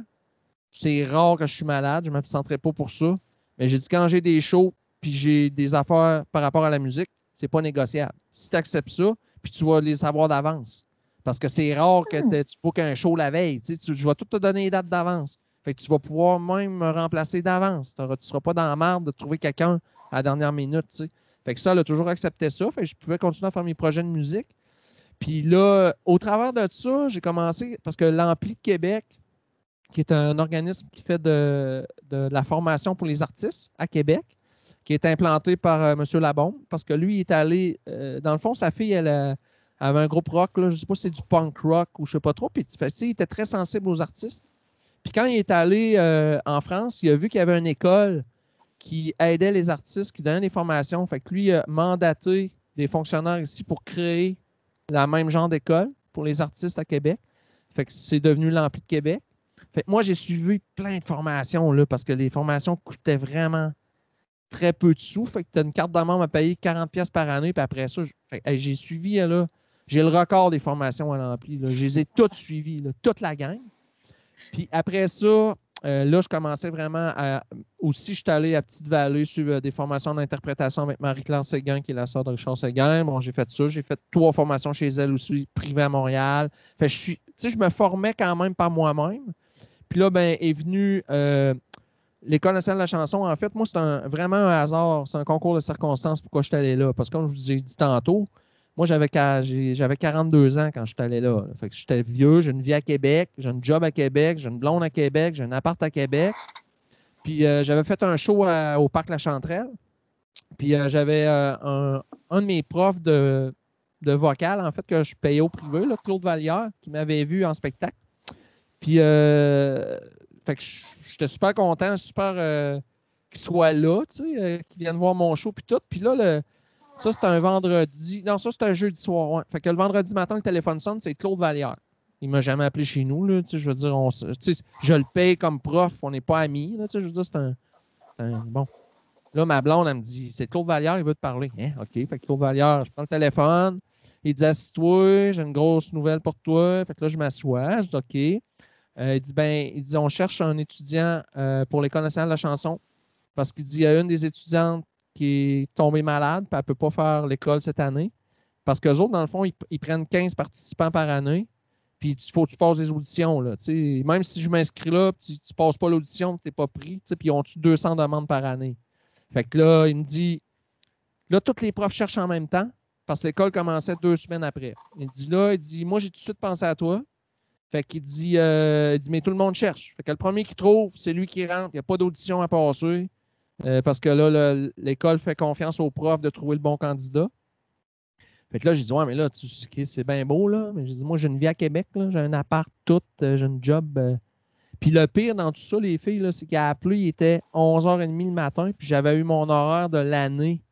c'est rare que je suis malade. Je ne m'absenterai pas pour ça. Mais j'ai dit quand j'ai des shows puis j'ai des affaires par rapport à la musique, c'est pas négociable. Si tu acceptes ça, puis tu vas les savoir d'avance. Parce que c'est rare que tu bookes un show la veille. Je vais tout te donner les dates d'avance. Fait que tu vas pouvoir même me remplacer d'avance. Tu ne seras pas dans la merde de trouver quelqu'un à la dernière minute. T'sais. Fait que ça, elle a toujours accepté ça. Fait que je pouvais continuer à faire mes projets de musique. Puis là, au travers de ça, j'ai commencé, parce que l'Ampli de Québec, qui est un organisme qui fait de la formation pour les artistes à Québec, qui est implanté par M. Labombe, parce que lui, il est allé, dans le fond, sa fille, elle avait un groupe rock, là, je ne sais pas si c'est du punk rock ou je ne sais pas trop, puis il était très sensible aux artistes. Puis quand il est allé en France, il a vu qu'il y avait une école qui aidait les artistes, qui donnait des formations. Fait que lui, il a mandaté des fonctionnaires ici pour créer la même genre d'école pour les artistes à Québec. Fait que c'est devenu l'Ampli de Québec. Fait que moi, j'ai suivi plein de formations là, parce que les formations coûtaient vraiment très peu de sous. Fait que tu as une carte de membre à payer 40$ par année. Puis après ça, j'ai suivi, là, j'ai le record des formations à l'Ampli. Je les ai toutes suivies, là, toute la gang. Puis après ça, là, je commençais vraiment à... Aussi, je suis allé à Petite-Vallée suivre des formations d'interprétation avec Marie-Claire Séguin, qui est la sœur de Richard Séguin. Bon, j'ai fait ça. J'ai fait 3 formations chez elle aussi, privées à Montréal. Fait je me formais quand même par moi-même. Puis là, ben, est venu l'École nationale de la chanson. En fait, moi, c'est vraiment un hasard. C'est un concours de circonstances pourquoi je suis allé là. Parce que comme je vous ai dit tantôt, moi, j'avais 42 ans quand je suis allé là. Fait que j'étais vieux, j'ai une vie à Québec, j'ai un job à Québec, j'ai une blonde à Québec, j'ai un appart à Québec. Puis j'avais fait un show au Parc La Chanterelle. Puis j'avais un de mes profs de vocal, en fait, que je payais au privé, là, Claude Vallière, qui m'avait vu en spectacle. Puis fait que j'étais super content, super qu'il soit là, tu sais, qu'il vienne voir mon show puis tout. Puis là, ça, c'était un vendredi. Non, ça, c'était un jeudi soir. Ouais. Fait que le vendredi matin, le téléphone sonne, c'est Claude Vallière. Il m'a jamais appelé chez nous, là. Je veux dire, je le paye comme prof, on n'est pas amis, là. Je veux dire, c'est un bon. Là, ma blonde, elle me dit, c'est Claude Vallière, il veut te parler. Hein? OK. Fait que Claude Vallière, je prends le téléphone. Il dit, assis-toi, j'ai une grosse nouvelle pour toi. Fait que là, je m'assois. Je dis, OK. Il dit, on cherche un étudiant pour l'École nationale de la chanson. Parce qu'il dit, il y a une des étudiantes qui est tombée malade, puis elle ne peut pas faire l'école cette année. Parce qu'eux autres, dans le fond, ils prennent 15 participants par année. Puis il faut que tu passes des auditions. Là, même si je m'inscris là, tu ne passes pas l'audition, tu n'es pas pris. Puis ils ont-tu 200 demandes par année. Fait que là, il me dit, là, tous les profs cherchent en même temps parce que l'école commençait 2 semaines après. Il dit, moi, j'ai tout de suite pensé à toi. Fait qu'il dit, mais tout le monde cherche. Fait que le premier qui trouve, c'est lui qui rentre. Il n'y a pas d'audition à passer parce que là, l'école fait confiance aux profs de trouver le bon candidat. Fait que là, j'ai dit, ouais, mais là, c'est bien beau, là. Mais j'ai dit, moi, j'ai une vie à Québec, là. J'ai un appart, tout. J'ai une job. Puis le pire dans tout ça, les filles, là, c'est qu'il a appelé, il était 11h30 le matin, puis j'avais eu mon horaire de l'année.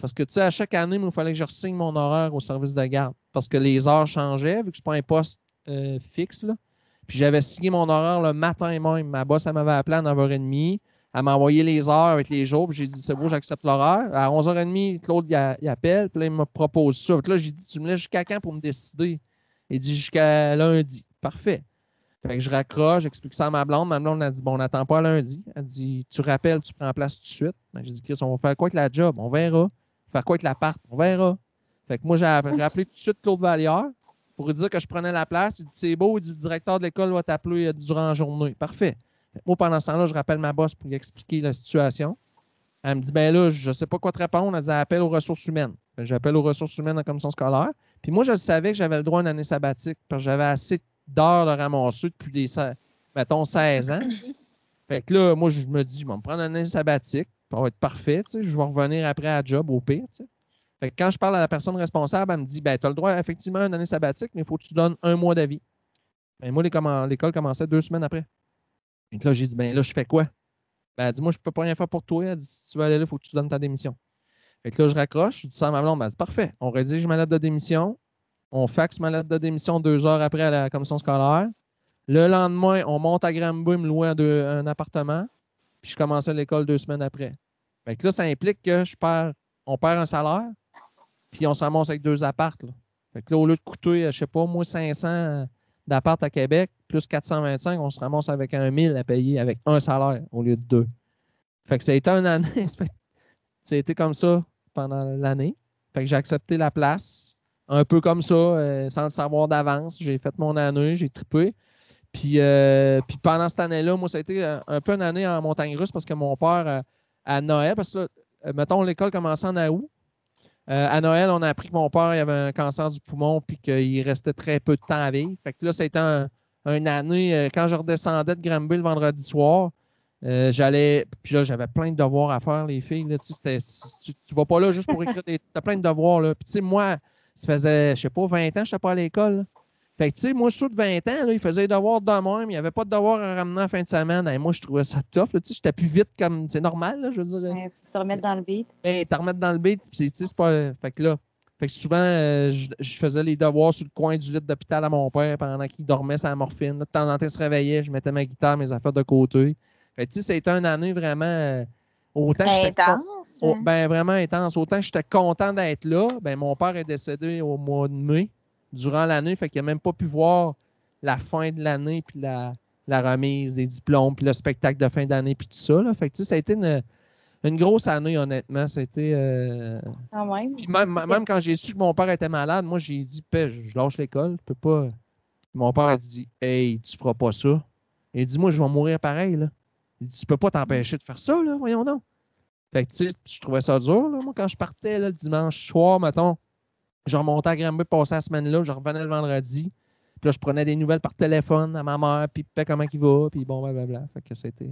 Parce que, tu sais, à chaque année, il fallait que je re-signe mon horaire au service de garde. Parce que les heures changeaient, vu que c'est pas un poste fixe, là. Puis j'avais signé mon horaire le matin même. Ma boss, elle m'avait appelé à 9h30. Elle m'a envoyé les heures avec les jours. Puis j'ai dit, c'est beau, j'accepte l'horaire. À 11h30, Claude, il appelle. Puis là, il me propose ça. Puis là, j'ai dit, tu me laisses jusqu'à quand pour me décider? Il dit, jusqu'à lundi. Parfait. Fait que je raccroche, j'explique ça à ma blonde. Ma blonde a dit, bon, on n'attend pas lundi. Elle dit, tu rappelles, tu prends place tout de suite. J'ai dit, Chris, on va faire quoi avec la job? On verra. Faire quoi avec l'appart? On verra. Fait que moi, j'ai rappelé tout de suite Claude Vallière pour lui dire que je prenais la place. Il dit, c'est beau. Il dit, le directeur de l'école va t'appeler durant la journée. Parfait. Moi, pendant ce temps-là, je rappelle ma boss pour lui expliquer la situation. Elle me dit, ben là, je ne sais pas quoi te répondre. Elle dit, appelle aux ressources humaines. J'appelle aux ressources humaines en commission scolaire. Puis moi, je savais que j'avais le droit à une année sabbatique parce que j'avais assez d'heures de ramasser depuis mettons, 16 ans. Fait que là, moi, je me dis, je vais me prendre une année sabbatique. Ça va être parfait. Je vais revenir après à la job au pire. T'sais. Fait que quand je parle à la personne responsable, elle me dit, ben, tu as le droit effectivement à une année sabbatique, mais il faut que tu donnes 1 mois d'avis. Ben, moi, l'école commençait 2 semaines après. Et là, j'ai dit, ben là, je fais quoi? Ben, elle dit, moi, je ne peux pas rien faire pour toi. Elle dit, si tu veux aller là, il faut que tu donnes ta démission. Fait que là, je raccroche, je dis ça à ma blonde, ben, c'est parfait. On rédige ma lettre de démission, on faxe ma lettre de démission 2 heures après à la commission scolaire. Le lendemain, on monte à Granby, me louer un appartement, puis je commençais l'école 2 semaines après. Fait que là, ça implique que on perd un salaire, puis on se ramasse avec 2 apparts. Là. Fait que là, au lieu de coûter, je ne sais pas, moi, 500 d'appart à Québec, plus 425, on se ramasse avec 1 000 à payer avec un salaire au lieu de 2. Fait que ça a été une année. Ça a été comme ça pendant l'année. Fait que j'ai accepté la place, un peu comme ça, sans le savoir d'avance. J'ai fait mon année, j'ai trippé. Puis pendant cette année-là, moi, ça a été un peu une année en montagne russe parce que mon père, à Noël, parce que là, mettons, l'école commençait en août. À Noël, on a appris que mon père il avait un cancer du poumon puis qu'il restait très peu de temps à vivre. Fait que là, ça a été une année, quand je redescendais de Granby le vendredi soir, j'allais. Puis là, j'avais plein de devoirs à faire, les filles. Là, tu vas pas là juste pour écrire des. T'as plein de devoirs. Là. Puis, tu sais, moi, ça faisait, je sais pas, 20 ans que je n'étais pas à l'école. Là. Fait que, tu sais, moi, sous de 20 ans, là, il faisait des devoirs de même. Il n'y avait pas de devoirs à ramener en fin de semaine. Et moi, je trouvais ça tough. Tu sais, j'étais plus vite comme. C'est normal, là, je veux dire. Il faut se remettre dans le beat. Ben, te remettre dans le beat. Puis, tu sais, c'est pas. Fait que là. Fait que souvent, je faisais les devoirs sur le coin du lit d'hôpital à mon père pendant qu'il dormait sa morphine. Là, de temps en temps, il se réveillait, je mettais ma guitare, mes affaires de côté. Fait que, tu sais, c'était une année vraiment autant intense. Ben, vraiment intense. Autant que j'étais content d'être là, ben mon père est décédé au mois de mai, durant l'année, fait qu'il n'a même pas pu voir la fin de l'année, puis la remise des diplômes, puis le spectacle de fin d'année, puis tout ça. Là. Fait que, tu sais, ça a été une grosse année, honnêtement. C'était. Quand même. Puis même quand j'ai su que mon père était malade, moi, j'ai dit, je lâche l'école, je peux pas. Mon père a dit, hey, tu feras pas ça. Il dit, moi, je vais mourir pareil, là. Il dit, tu peux pas t'empêcher de faire ça, là, voyons donc. Fait que, tu sais, je trouvais ça dur, là, moi, quand je partais, là, le dimanche soir, mettons, je remontais à Granby, passais la semaine là, je revenais le vendredi. Puis là, je prenais des nouvelles par téléphone à ma mère, puis comment il va, puis bon, blablabla. Fait que c'était.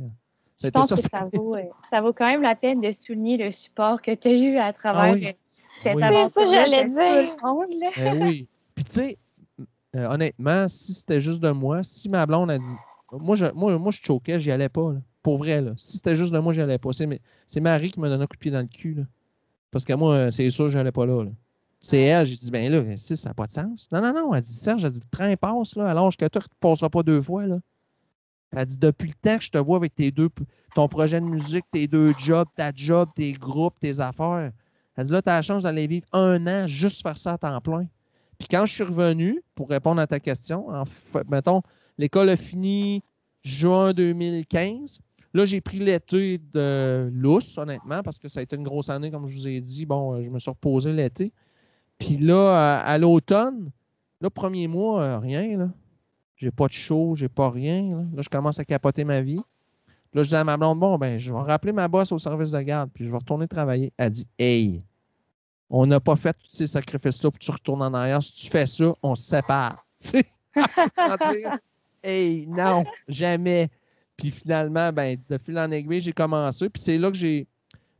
Je pense que ça vaut quand même la peine de souligner le support que tu as eu à travers cette aventure. C'est ça, j'allais dire. Oui. Puis, tu sais, honnêtement, si c'était juste de moi, si ma blonde a dit. Moi, je choquais, j'y allais pas. Là. Pour vrai, là. Si c'était juste de moi, j'y allais pas. C'est Marie qui me donnait un coup de pied dans le cul. Là. Parce que moi, c'est sûr, j'allais pas là. C'est elle. J'ai dit, ben là, ça n'a pas de sens. Non. Elle dit, Serge, elle dit, le train passe, là, alors que toi, tu ne passeras pas 2 fois, là. Elle dit, depuis le temps que je te vois avec ton projet de musique, tes 2 jobs, ta job, tes groupes, tes affaires. Elle dit, là, tu as la chance d'aller vivre 1 an juste faire ça à temps plein. Puis quand je suis revenu, pour répondre à ta question, mettons, l'école a fini juin 2015. Là, j'ai pris l'été de lousse, honnêtement, parce que ça a été une grosse année, comme je vous ai dit. Bon, je me suis reposé l'été. Puis là, à l'automne, le premier mois, rien, là. J'ai pas de show, j'ai pas rien. Là, je commence à capoter ma vie. Là, je dis à ma blonde, bon, ben, je vais rappeler ma boss au service de garde, puis je vais retourner travailler. Elle dit, hey, on n'a pas fait tous ces sacrifices-là pour que tu retournes en arrière. Si tu fais ça, on se sépare. Tu sais? Hey, non, jamais. Puis finalement, ben, de fil en aiguille, j'ai commencé. Puis c'est là que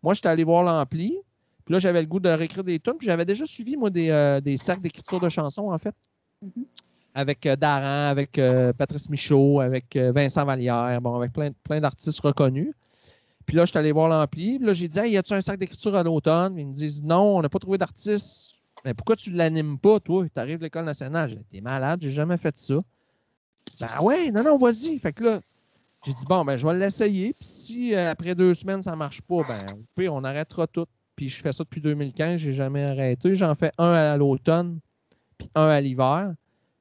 moi, j'étais allé voir l'ampli. Puis là, j'avais le goût de réécrire des tunes. Puis j'avais déjà suivi, moi, des cercles d'écriture de chansons, en fait. Mm-hmm. Avec Daran, avec Patrice Michaud, avec Vincent Vallière, bon, avec plein d'artistes reconnus. Puis là, je suis allé voir l'ampli. Puis là, j'ai dit, hey, y a-tu un sac d'écriture à l'automne? Ils me disent, non, on n'a pas trouvé d'artiste. Mais pourquoi tu ne l'animes pas, toi? Tu arrives de l'École nationale. J'ai dit, t'es malade, j'ai jamais fait ça. Ben ouais, non, vas-y. Fait que là, j'ai dit, bon, ben, je vais l'essayer. Puis si après 2 semaines, ça ne marche pas, ben, puis on arrêtera tout. Puis je fais ça depuis 2015, j'ai jamais arrêté. J'en fais un à l'automne, puis un à l'hiver.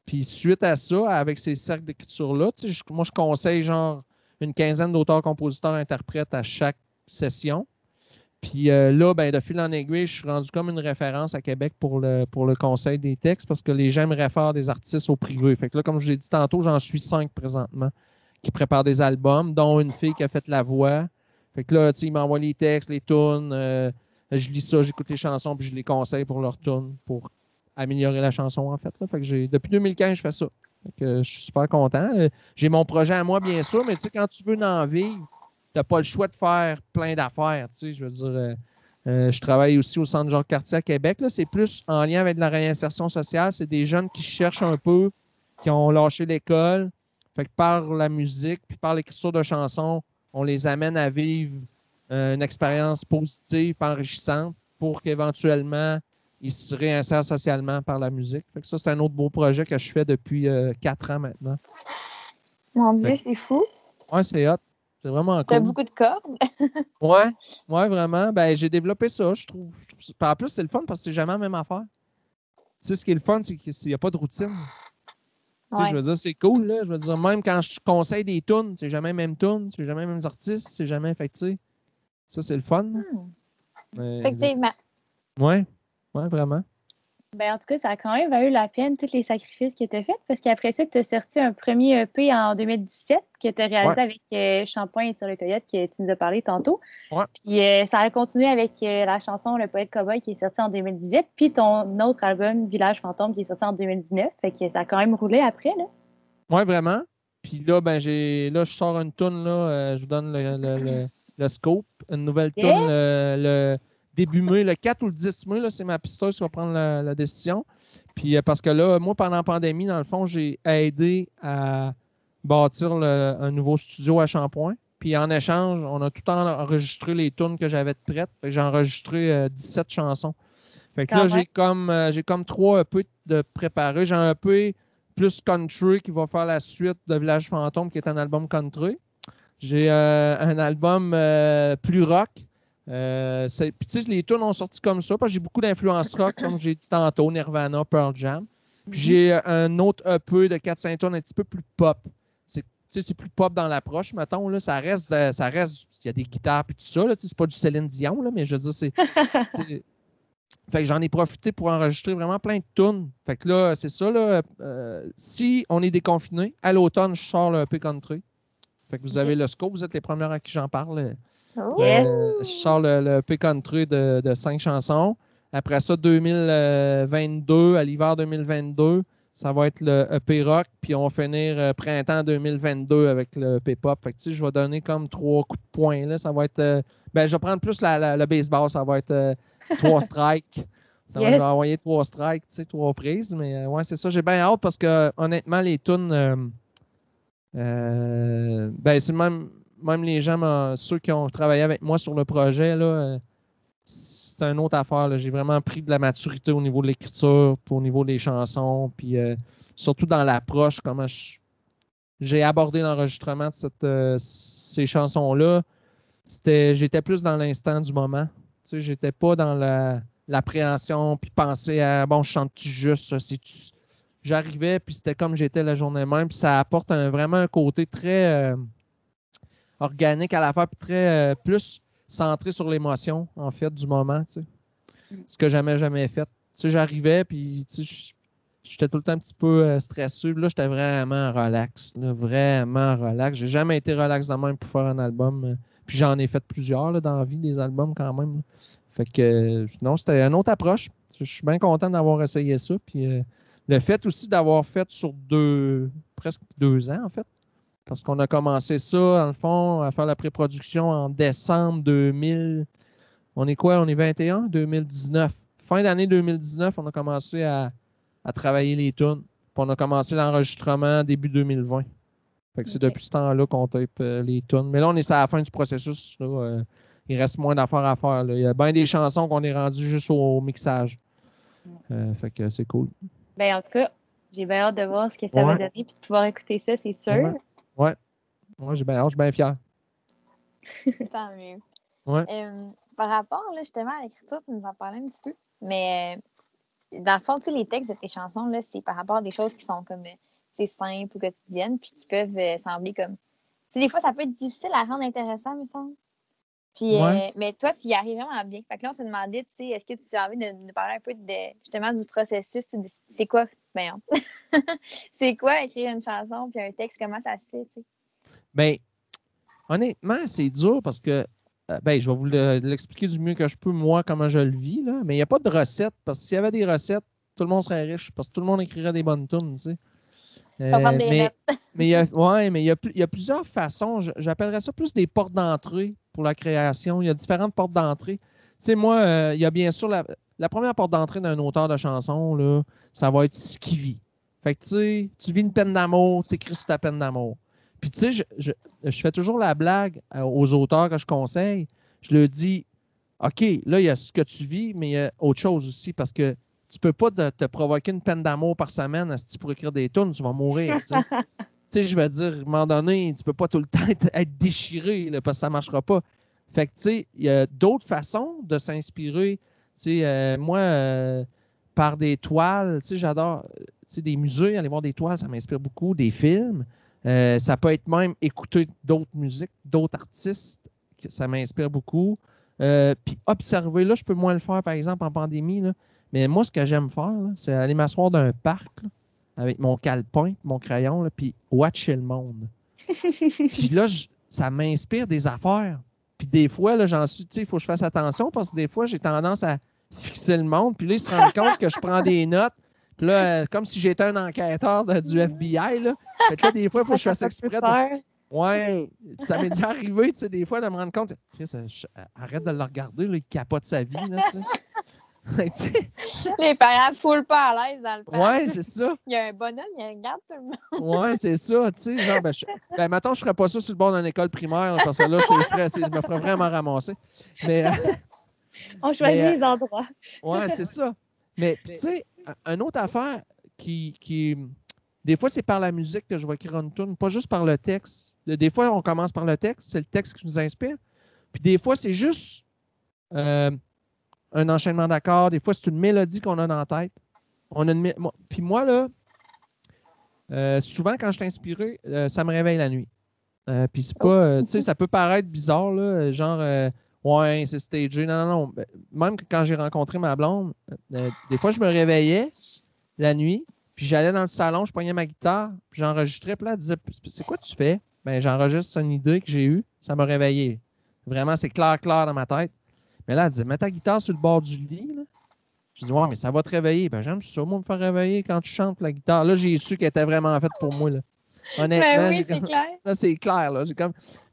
Puis suite à ça, avec ces cercles d'écriture-là, moi, je conseille genre une quinzaine d'auteurs, compositeurs, interprètes à chaque session. Puis là, ben, de fil en aiguille, je suis rendu comme une référence à Québec pour le conseil des textes parce que les gens me réfèrent des artistes au privé. Fait que là, comme je l'ai dit tantôt, j'en suis 5 présentement qui préparent des albums, dont une fille qui a fait la voix. Fait que là, ils m'envoient les textes, les tunes. Je lis ça, j'écoute les chansons, puis je les conseille pour leurs tunes, pour améliorer la chanson, en fait. Là. Fait que depuis 2015, je fais ça. Fait que, je suis super content. J'ai mon projet à moi, bien sûr, mais tu sais, quand tu veux en vivre, tu n'as pas le choix de faire plein d'affaires. Tu sais, je veux dire, je travaille aussi au Centre Jacques-Cartier à Québec. Là, c'est plus en lien avec la réinsertion sociale. C'est des jeunes qui cherchent un peu, qui ont lâché l'école. Fait que par la musique, puis par l'écriture de chansons, on les amène à vivre une expérience positive, enrichissante, pour qu'éventuellement, ils se réinsèrent socialement par la musique. Fait que ça, c'est un autre beau projet que je fais depuis 4 ans maintenant. Mon Dieu, c'est fou. Ouais, c'est hot. C'est vraiment cool. T'as beaucoup de cordes? ouais, vraiment. Ben, j'ai développé ça, je trouve. En plus, c'est le fun parce que c'est jamais la même affaire. Tu sais, ce qui est le fun, c'est qu'il n'y a pas de routine. Tu sais, je veux dire, c'est cool, là. Je veux dire, même quand je conseille des tunes, c'est jamais les mêmes tunes, c'est jamais les mêmes artistes, c'est jamais effectué. Ça, c'est le fun. Effectivement. Ouais, vraiment. Ben, en tout cas, ça a quand même valu la peine, tous les sacrifices que tu as faits, parce qu'après ça, tu as sorti un premier EP en 2017 que tu as réalisé avec Shampoing et Tire le Coyote, que tu nous as parlé tantôt. Ouais. Puis ça a continué avec la chanson Le Poète Cowboy qui est sortie en 2018, puis ton autre album Village Fantôme qui est sorti en 2019. Fait que ça a quand même roulé après, là. Ouais, vraiment. Puis là, ben je sors une toune, là, je vous donne le scope. Une nouvelle toune le début mai, le 4 ou le 10 mai, là, c'est ma pisteuse qui va prendre la décision. Puis parce que là, moi, pendant la pandémie, dans le fond, j'ai aidé à bâtir un nouveau studio à Shampoing. Puis en échange, on a tout enregistré les tunes que j'avais prêtes. Fait que j'ai enregistré 17 chansons. Fait que là, j'ai comme 3 EP de préparés. J'ai un EP plus country qui va faire la suite de Village Fantôme, qui est un album country. J'ai un album plus rock. Puis tu sais, les tunes ont sorti comme ça, parce que j'ai beaucoup d'influence rock, comme j'ai dit tantôt, Nirvana, Pearl Jam. Puis j'ai un autre EP de 4-5 tunes un petit peu plus pop. C'est plus pop dans l'approche, mettons. Là, ça reste, il y a des guitares et tout ça. C'est pas du Céline Dion, là, mais je veux dire, c'est fait que j'en ai profité pour enregistrer vraiment plein de tunes. Fait que là, c'est ça, là. Si on est déconfiné, à l'automne, je sors le EP Country. Fait que vous avez le scope, vous êtes les premières à qui j'en parle. Je sors le EP Country de 5 chansons. Après ça, 2022, à l'hiver 2022, ça va être le EP Rock, puis on va finir printemps 2022 avec le EP Pop. Fait que tu sais, je vais donner comme 3 coups de poing, là. Ça va être... je vais prendre plus le baseball, ça va être 3 strikes. Je vais envoyer 3 strikes, tu sais, 3 prises. Mais ouais, c'est ça. J'ai bien hâte parce que honnêtement, les tunes... c'est même les gens, ceux qui ont travaillé avec moi sur le projet, là, c'est une autre affaire. Là. J'ai vraiment pris de la maturité au niveau de l'écriture, puis au niveau des chansons, puis surtout dans l'approche, comment j'ai abordé l'enregistrement de ces chansons-là. J'étais plus dans l'instant du moment. Tu sais, j'étais pas dans l'appréhension, puis penser à, bon, je chante-tu juste ça? J'arrivais, puis c'était comme j'étais la journée même, puis ça apporte vraiment un côté très organique à l'affaire, puis très plus centré sur l'émotion, en fait, du moment, tu sais. Ce que jamais fait. Tu sais, j'arrivais, puis tu sais, j'étais tout le temps un petit peu stressé. Là, j'étais vraiment relax. Là, vraiment relax. J'ai jamais été relax de même pour faire un album. Puis j'en ai fait plusieurs là, dans la vie, des albums quand même. Là. Fait que, non, c'était une autre approche. Je suis bien content d'avoir essayé ça. Puis le fait aussi d'avoir fait sur presque 2 ans, en fait. Parce qu'on a commencé ça, dans le fond, à faire la pré-production en décembre 2000. On est quoi? On est 21? 2019. Fin d'année 2019, on a commencé à travailler les tunes. Puis on a commencé l'enregistrement début 2020. Fait que c'est depuis ce temps-là qu'on tape les tunes. Mais là, on est à la fin du processus. Là, il reste moins d'affaires à faire. Là. Il y a bien des chansons qu'on est rendu juste au mixage. Fait que c'est cool. Ben, en tout cas, j'ai bien hâte de voir ce que ça va donner puis de pouvoir écouter ça, c'est sûr. Ouais. Moi, j'ai bien hâte, je suis bien fier. Tant mieux. Ouais. Par rapport, là, justement, à l'écriture, tu nous en parlais un petit peu. Mais dans le fond, tu sais, les textes de tes chansons, là, c'est par rapport à des choses qui sont comme simples ou quotidiennes, puis qui peuvent sembler comme. Tu sais, des fois, ça peut être difficile à rendre intéressant, me semble. Puis, mais toi, tu y arrives vraiment bien. Fait que là, on se demandait, tu sais, est-ce que tu as envie de nous parler un peu justement du processus? C'est quoi? Ben, c'est quoi écrire une chanson puis un texte? Comment ça se fait, tu sais? Ben, honnêtement, c'est dur parce que je vais vous l'expliquer du mieux que je peux, moi, comment je le vis, là. Mais il n'y a pas de recette, parce que s'il y avait des recettes, tout le monde serait riche, parce que tout le monde écrirait des bonnes tunes, tu sais. Mais il y a plusieurs façons. J'appellerais ça plus des portes d'entrée pour la création. Il y a différentes portes d'entrée. Tu sais, moi, il y a bien sûr la première porte d'entrée d'un auteur de chanson, là, ça va être ce qu'il vit. Fait que tu sais, tu vis une peine d'amour, tu écris sur ta peine d'amour. Puis tu sais, je fais toujours la blague aux auteurs que je conseille. Je leur dis, OK, là, il y a ce que tu vis, mais il y a autre chose aussi, parce que tu peux pas te provoquer une peine d'amour par semaine pour écrire des tunes, tu vas mourir. Tu sais, je veux dire, à un moment donné, tu peux pas tout le temps être déchiré, là, parce que ça marchera pas. Fait que, tu sais, il y a d'autres façons de s'inspirer. Tu sais, moi, par des toiles, tu sais, j'adore, tu sais, des musées, aller voir des toiles, ça m'inspire beaucoup, des films. Ça peut être même écouter d'autres musiques, d'autres artistes, ça m'inspire beaucoup. Puis observer, là, je peux moins le faire, par exemple, en pandémie, là. Mais moi, ce que j'aime faire, là, c'est aller m'asseoir dans un parc là, avec mon calepin, mon crayon, là, puis watcher le monde. Puis là, ça m'inspire des affaires. Puis des fois, là, j'en suis, tu sais, il faut que je fasse attention parce que des fois, j'ai tendance à fixer le monde. Puis là, ils se rendent compte que je prends des notes. Puis là, comme si j'étais un enquêteur du FBI, là. Fait que là, des fois, il faut que je fasse exprès de... Ouais, ça m'est déjà arrivé, tu sais, des fois, de me rendre compte, arrête de le regarder, là, il capote sa vie, là, tu sais. Les parents foulent pas à l'aise dans le parc. Ouais, c'est ça. Il y a un bonhomme, il regarde tout le monde. Ouais, c'est ça, tu sais. Genre, mettons, je ferais pas ça sur le bord d'une école primaire, là, parce que là, je me ferais vraiment ramasser. Mais, on choisit les endroits. Ouais, c'est ça. Mais, tu sais, une autre affaire qui des fois, c'est par la musique que je vais écrire une tune, pas juste par le texte. Des fois, on commence par le texte, c'est le texte qui nous inspire. Puis des fois, c'est juste un enchaînement d'accords. Des fois, c'est une mélodie qu'on a dans la tête. Puis moi, là, souvent, quand je suis inspiré, ça me réveille la nuit. Puis c'est pas... tu sais, ça peut paraître bizarre, là, genre... ouais, c'est stagé. Non. Même que quand j'ai rencontré ma blonde, des fois, je me réveillais la nuit, puis j'allais dans le salon, je prenais ma guitare, puis j'enregistrais, puis là, elle disait, c'est quoi tu fais? Ben, j'enregistre une idée que j'ai eue, ça m'a réveillé. Vraiment, c'est clair dans ma tête. Mais là, elle disait, mets ta guitare sur le bord du lit, là. Je dis, ouais, mais ça va te réveiller. Ben, j'aime ça, moi, me faire réveiller quand tu chantes la guitare. Là, j'ai su qu'elle était vraiment faite pour moi, là. Honnêtement, ben oui, c'est clair. Là, c'est clair, là.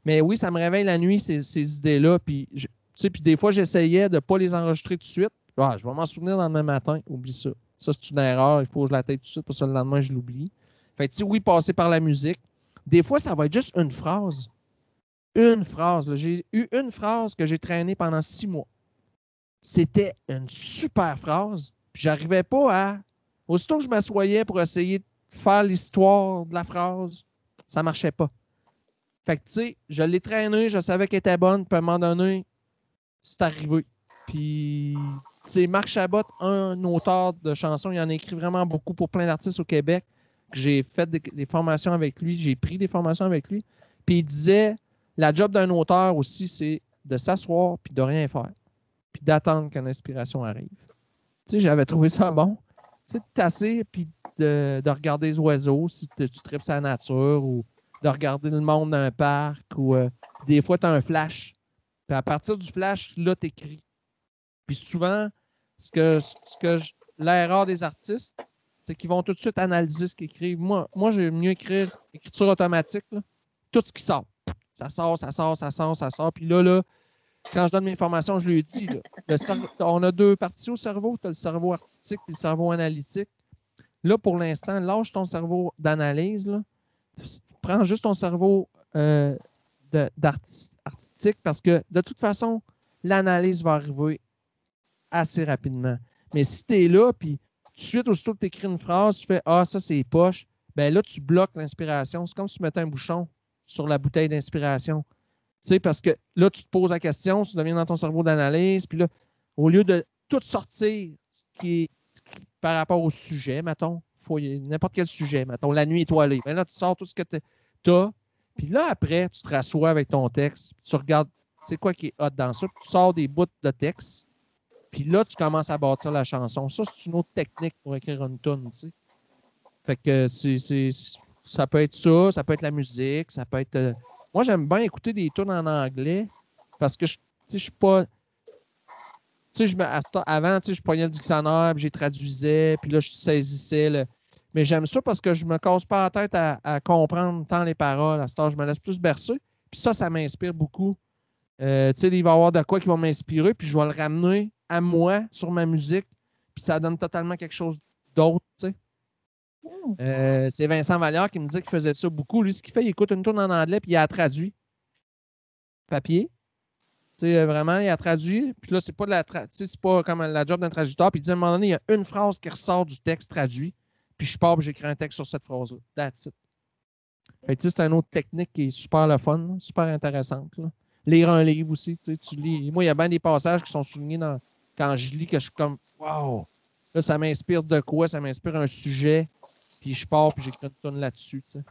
Mais oui, ça me réveille la nuit, ces idées-là, puis tu sais, puis des fois, j'essayais de ne pas les enregistrer tout de suite. Ah, je vais m'en souvenir dans le même matin. Oublie ça. Ça, c'est une erreur. Il faut que je la tête tout de suite parce que le lendemain, je l'oublie. Fait que, tu sais, oui, passer par la musique. Des fois, ça va être juste une phrase. Une phrase. Là. J'ai eu une phrase que j'ai traînée pendant 6 mois. c'était une super phrase. Puis j'arrivais pas à... Aussitôt que je m'assoyais pour essayer de faire l'histoire de la phrase, ça marchait pas. Fait que, tu sais, je l'ai traîné, je savais qu'elle était bonne, puis à un moment donné, c'est arrivé. Puis, c'est Marc Chabot, un auteur de chansons, il en a écrit vraiment beaucoup pour plein d'artistes au Québec. J'ai fait des formations avec lui, j'ai pris des formations avec lui. Puis il disait, la job d'un auteur aussi, c'est de s'asseoir puis de rien faire. Puis d'attendre qu'une inspiration arrive. Tu sais, j'avais trouvé ça bon. Tu sais, de tasser puis de regarder les oiseaux si tu tripes sa nature ou de regarder le monde dans un parc ou des fois, tu as un flash. Puis à partir du flash, là, tu écris. Puis souvent, l'erreur des artistes, c'est qu'ils vont tout de suite analyser ce qu'ils écrivent. Moi j'aime mieux écrire écriture automatique. Là. Tout ce qui sort. Ça sort. Puis là, quand je donne mes formations, je lui dis, là, on a 2 parties au cerveau. Tu as le cerveau artistique et le cerveau analytique. Là, pour l'instant, lâche ton cerveau d'analyse. Là. Prends juste ton cerveau artistique parce que de toute façon, l'analyse va arriver assez rapidement. Mais si tu es là, puis tout de suite, aussitôt que tu écris une phrase, tu fais « Ah, ça, c'est poche », bien là, tu bloques l'inspiration. C'est comme si tu mettais un bouchon sur la bouteille d'inspiration. Tu sais, parce que là, tu te poses la question, tu deviens dans ton cerveau d'analyse, puis là, au lieu de tout sortir ce qui est par rapport au sujet, mettons, n'importe quel sujet, mettons, la nuit étoilée, bien là, tu sors tout ce que tu as, puis là, après, tu te rassois avec ton texte, tu regardes, c'est quoi qui est hot dans ça, puis tu sors des bouts de texte, puis là, tu commences à bâtir la chanson. Ça, c'est une autre technique pour écrire une tune, tu sais. Fait que ça peut être ça peut être la musique, ça peut être... Moi, j'aime bien écouter des tunes en anglais parce que je suis pas... Tu sais, avant, je prenais le dictionnaire, puis j'ai traduisais, puis là, je saisissais. Mais j'aime ça parce que je me casse pas la tête à comprendre tant les paroles. À ce temps, je me laisse plus bercer. Puis ça m'inspire beaucoup. Tu sais, il va y avoir de quoi qui va m'inspirer, puis je vais le ramener à moi sur ma musique, puis ça donne totalement quelque chose d'autre, tu sais. C'est Vincent Vallière qui me disait qu'il faisait ça beaucoup. Lui, ce qu'il fait, il écoute une tune en anglais, puis il a traduit. Papier. Tu sais, vraiment, il a traduit, puis là, c'est pas comme la job d'un traducteur, puis il dit à un moment donné, il y a une phrase qui ressort du texte traduit, puis je pars, puis j'écris un texte sur cette phrase-là. That's it. Fait que, c'est une autre technique qui est super le fun, super intéressante, là. Lire un livre aussi, tu lis. Moi, il y a bien des passages qui sont soulignés quand je lis que je suis comme wow! Là, ça m'inspire de quoi? Ça m'inspire un sujet, puis je pars, puis j'écris une tonne là-dessus, tu sais.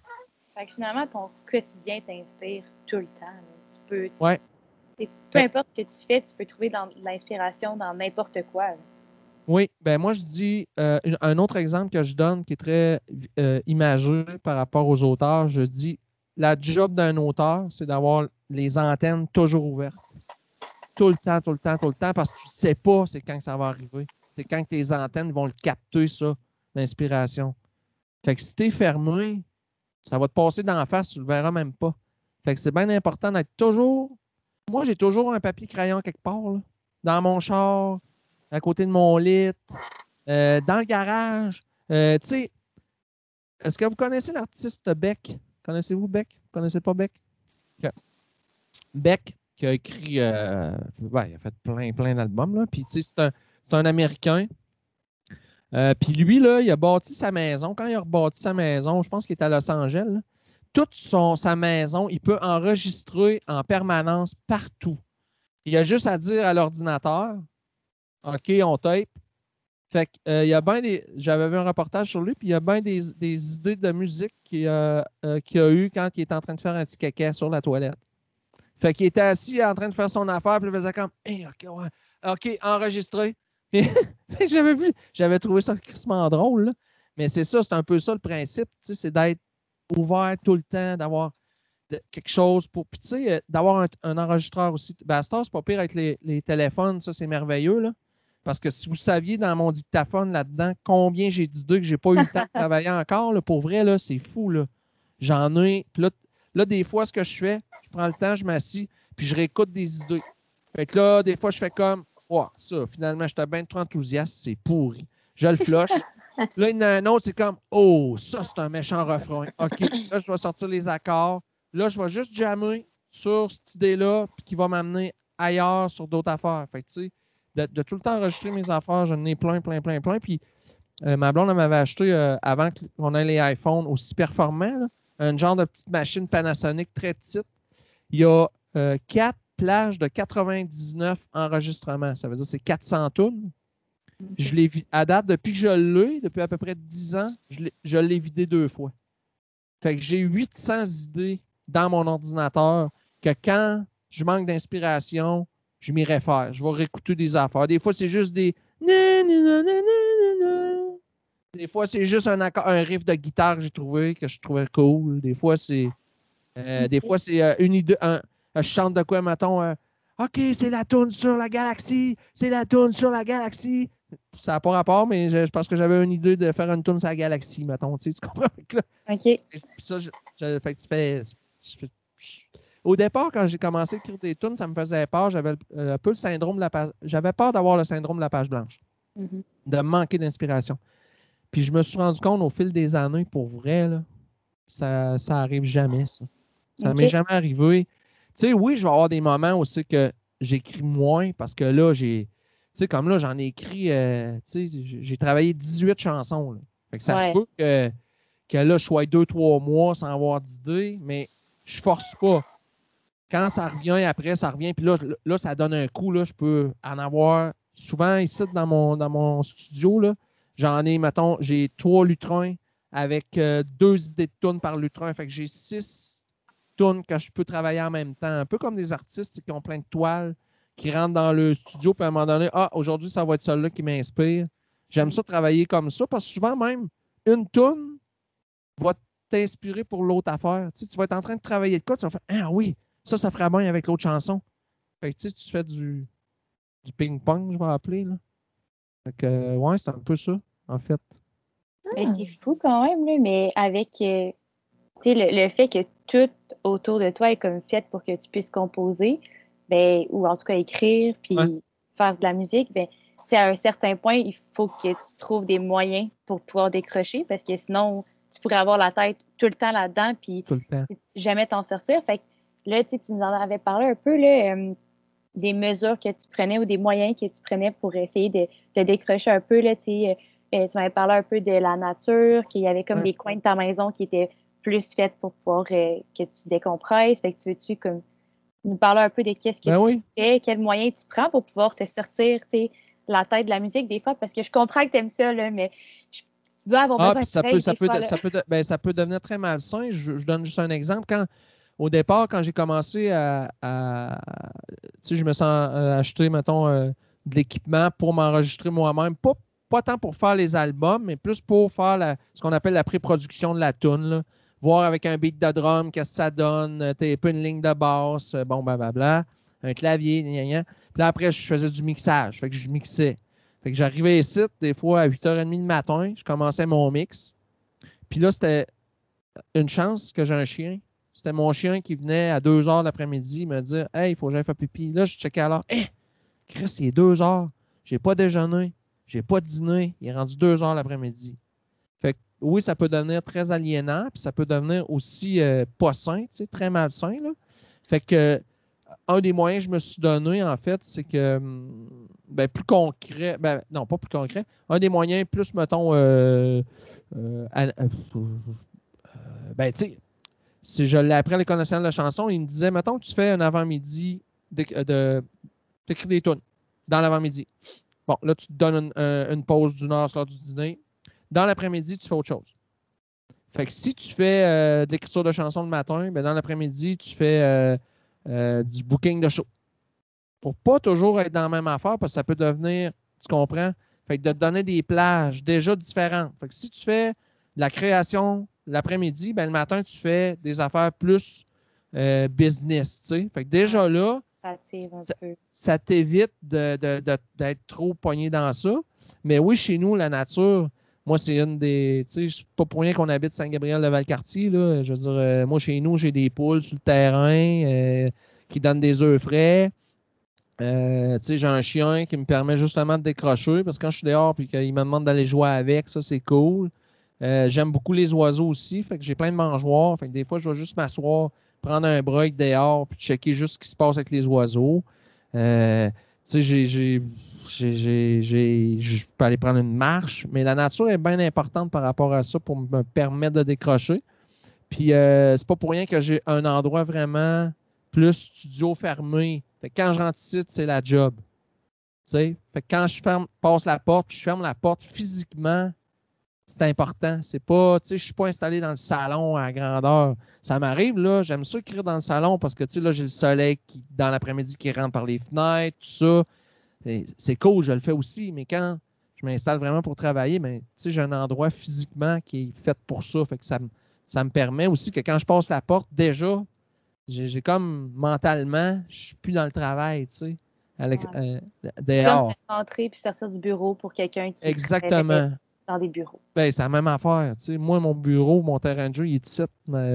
Fait que finalement, ton quotidien t'inspire tout le temps. Là. Tu peux. Ouais. Peu importe ce que tu fais, tu peux trouver de l'inspiration dans n'importe quoi. Là. Oui, ben moi je dis un autre exemple que je donne qui est très imagé par rapport aux auteurs, je dis la job d'un auteur, c'est d'avoir les antennes toujours ouvertes. Tout le temps, parce que tu ne sais pas c'est quand ça va arriver. C'est quand tes antennes vont le capter, ça, l'inspiration. Fait que si tu es fermé, ça va te passer d'en face, tu ne le verras même pas. Fait que c'est bien important d'être toujours. Moi, j'ai toujours un papier crayon quelque part, là, dans mon char, à côté de mon lit, dans le garage. Tu sais, est-ce que vous connaissez l'artiste Beck? Connaissez-vous Beck? Vous connaissez pas Beck? Okay. Beck, qui a écrit, il a fait plein d'albums, là. Puis, tu sais, c'est un Américain. Puis lui, là, il a bâti sa maison. Quand il a rebâti sa maison, je pense qu'il est à Los Angeles, là, toute sa maison, il peut enregistrer en permanence partout. Il a juste à dire à l'ordinateur, OK, on tape. Fait que, il y a bien j'avais vu un reportage sur lui, puis il y a bien des idées de musique qu'il a eu quand il était en train de faire un petit caca sur la toilette. Fait qu'il était assis en train de faire son affaire, puis il faisait comme hey, OK, ouais, OK, enregistré. Puis j'avais trouvé ça crissement drôle, là. Mais c'est ça, c'est un peu ça le principe, tu sais, c'est d'être ouvert tout le temps, d'avoir quelque chose pour. Puis tu sais, d'avoir un enregistreur aussi. Ben, à ce temps, c'est pas pire avec les téléphones, ça, c'est merveilleux, là. Parce que si vous saviez dans mon dictaphone là-dedans combien j'ai d'idées que j'ai pas eu le temps de travailler encore, là, pour vrai, là, c'est fou, là. J'en ai. Puis là, des fois, ce que je fais, je prends le temps, je m'assis, puis je réécoute des idées. Fait que là, des fois, je fais comme ça, finalement, j'étais bien trop enthousiaste, c'est pourri. Je le flush. Là, il y en a un autre, c'est comme ça, c'est un méchant refrain. OK, là, je vais sortir les accords. Là, je vais juste jammer sur cette idée-là, puis qui va m'amener ailleurs sur d'autres affaires. Fait que, tu sais, de tout le temps enregistrer mes affaires. J'en ai plein. Puis ma blonde, elle m'avait acheté, avant qu'on ait les iPhones aussi performants, là, un genre de petite machine Panasonic très petite. Il y a 4 plages de 99 enregistrements. Ça veut dire que c'est 400 tunes. Je l'ai à date, depuis que je l'ai, depuis à peu près 10 ans, je l'ai vidé 2 fois. Fait que j'ai 800 idées dans mon ordinateur que quand je manque d'inspiration, je m'y réfère. Je vais réécouter des affaires. Des fois, c'est juste des... Des fois, c'est juste un riff de guitare que j'ai trouvé, que je trouvais cool. Des fois, c'est une idée... je chante de quoi, mettons... OK, c'est la toune sur la galaxie! C'est la toune sur la galaxie! Ça n'a pas rapport, mais je pense que j'avais une idée de faire une toune sur la galaxie, mettons. Tu comprends? OK. Puis ça, fait que au départ, quand j'ai commencé à écrire des tunes, ça me faisait peur. J'avais un peu le syndrome de la page... J'avais peur d'avoir le syndrome de la page blanche. De manquer d'inspiration. Puis je me suis rendu compte au fil des années, pour vrai, là, ça arrive jamais, ça. Ça m'est jamais arrivé. Tu sais, oui, je vais avoir des moments aussi que j'écris moins parce que là, tu sais, comme là, j'en ai écrit, tu sais, j'ai travaillé 18 chansons. Là. Fait que ça se peut que là, je sois 2-3 mois sans avoir d'idée, mais je force pas. Quand ça revient après, ça revient. Puis là, ça donne un coup. Là, je peux en avoir souvent ici dans mon studio. Là, j'en ai, mettons, j'ai 3 lutrins avec 2 idées de tunes par lutrin. Fait que j'ai 6 tunes que je peux travailler en même temps. Un peu comme des artistes qui ont plein de toiles, qui rentrent dans le studio, puis à un moment donné, aujourd'hui, ça va être celle-là qui m'inspire. J'aime ça travailler comme ça, parce que souvent même, une tune va t'inspirer pour l'autre affaire. Tu sais, tu vas être en train de travailler de quoi, tu vas faire « Ah oui, ça ferait bien avec l'autre chanson. » Fait que tu sais, tu fais du ping-pong, je vais appeler. Là. Fait que, ouais, c'est un peu ça, en fait. Mais c'est fou quand même, là, mais avec le fait que tout autour de toi est comme fait pour que tu puisses composer, ben, ou en tout cas écrire, puis faire de la musique, ben, à un certain point, il faut que tu trouves des moyens pour pouvoir décrocher, parce que sinon, tu pourrais avoir la tête tout le temps là-dedans, puis jamais t'en sortir. Fait que là, tu nous en avais parlé un peu, là, des mesures que tu prenais ou des moyens que tu prenais pour essayer de décrocher un peu, là, tu m'avais parlé un peu de la nature, qu'il y avait comme des coins de ta maison qui étaient plus faits pour pouvoir que tu décompresses. Fait que tu veux-tu comme nous parler un peu de qu'est-ce que tu fais, quels moyens tu prends pour pouvoir te sortir, la tête de la musique des fois, parce que je comprends que tu aimes ça, là, mais tu dois avoir besoin de ça peut devenir très malsain. Je donne juste un exemple. Au départ, quand j'ai commencé à je me sens acheter, mettons, de l'équipement pour m'enregistrer moi-même, pas tant pour faire les albums, mais plus pour faire ce qu'on appelle la pré-production de la tune, là. Voir avec un beat de drum qu'est-ce que ça donne, un peu une ligne de basse, bon, blablabla, un clavier, gna, gna. Puis là, après, je faisais du mixage, fait que je mixais. Fait que j'arrivais ici, des fois, à 8h30 le matin, je commençais mon mix. Puis là, c'était une chance que j'ai un chien. C'était mon chien qui venait à 2h l'après-midi me dire « Hey, il faut que j'aille faire pipi. » Là, je checkais alors « Hey, Chris, il est 2h. J'ai pas déjeuné. J'ai pas dîné. Il est rendu 2h l'après-midi. » Fait que oui, ça peut devenir très aliénant, puis ça peut devenir aussi pas sain, très malsain. Là. Fait que un des moyens que je me suis donné, en fait, c'est que plus concret, non, pas plus concret, un des moyens plus, mettons, tu sais, si je l'ai appris à l'École nationale de la chanson, il me disait, mettons que tu fais un avant-midi t'écris des tunes dans l'avant-midi. Bon, là, tu te donnes une pause d'une heure sur l'heure du dîner. Dans l'après-midi, tu fais autre chose. Fait que si tu fais de l'écriture de chansons le matin, ben dans l'après-midi, tu fais du booking de show. Pour pas toujours être dans la même affaire, parce que ça peut devenir, tu comprends? Fait que de te donner des plages déjà différentes. Fait que si tu fais de la création l'après-midi, ben le matin, tu fais des affaires plus business, tu sais. Fait que déjà là, ça t'évite d'être trop pogné dans ça. Mais oui, chez nous, la nature, moi, c'est une des... Tu sais, c'est pas pour rien qu'on habite Saint-Gabriel-de-Valcartier, là. Je veux dire, moi, chez nous, j'ai des poules sur le terrain qui donnent des œufs frais. Tu sais, j'ai un chien qui me permet justement de décrocher parce que quand je suis dehors et qu'il me demande d'aller jouer avec, ça, c'est cool. J'aime beaucoup les oiseaux aussi, fait que j'ai plein de mangeoires. Fait que des fois, je vais juste m'asseoir, prendre un break dehors puis checker juste ce qui se passe avec les oiseaux. Tu sais, je peux aller prendre une marche, mais la nature est bien importante par rapport à ça pour me permettre de décrocher. Puis c'est pas pour rien que j'ai un endroit vraiment plus studio fermé. Fait que quand je rentre ici, c'est la job. T'sais? Fait que quand je passe la porte, puis je ferme la porte physiquement, c'est important. C'est pas, tu sais, je suis pas installé dans le salon à grandeur. Ça m'arrive, là, j'aime ça écrire dans le salon parce que, tu sais, là, j'ai le soleil dans l'après-midi qui rentre par les fenêtres, tout ça. C'est cool, je le fais aussi, mais quand je m'installe vraiment pour travailler, ben, tu sais, j'ai un endroit physiquement qui est fait pour ça. Fait que ça me permet aussi que quand je passe la porte, déjà, j'ai comme mentalement, je suis plus dans le travail, tu sais, dehors. Comme rentrer puis sortir du bureau pour quelqu'un qui Exactement. Dans des bureaux. Ben, c'est la même affaire. Tu sais. Moi, mon bureau, mon terrain de jeu, il est ici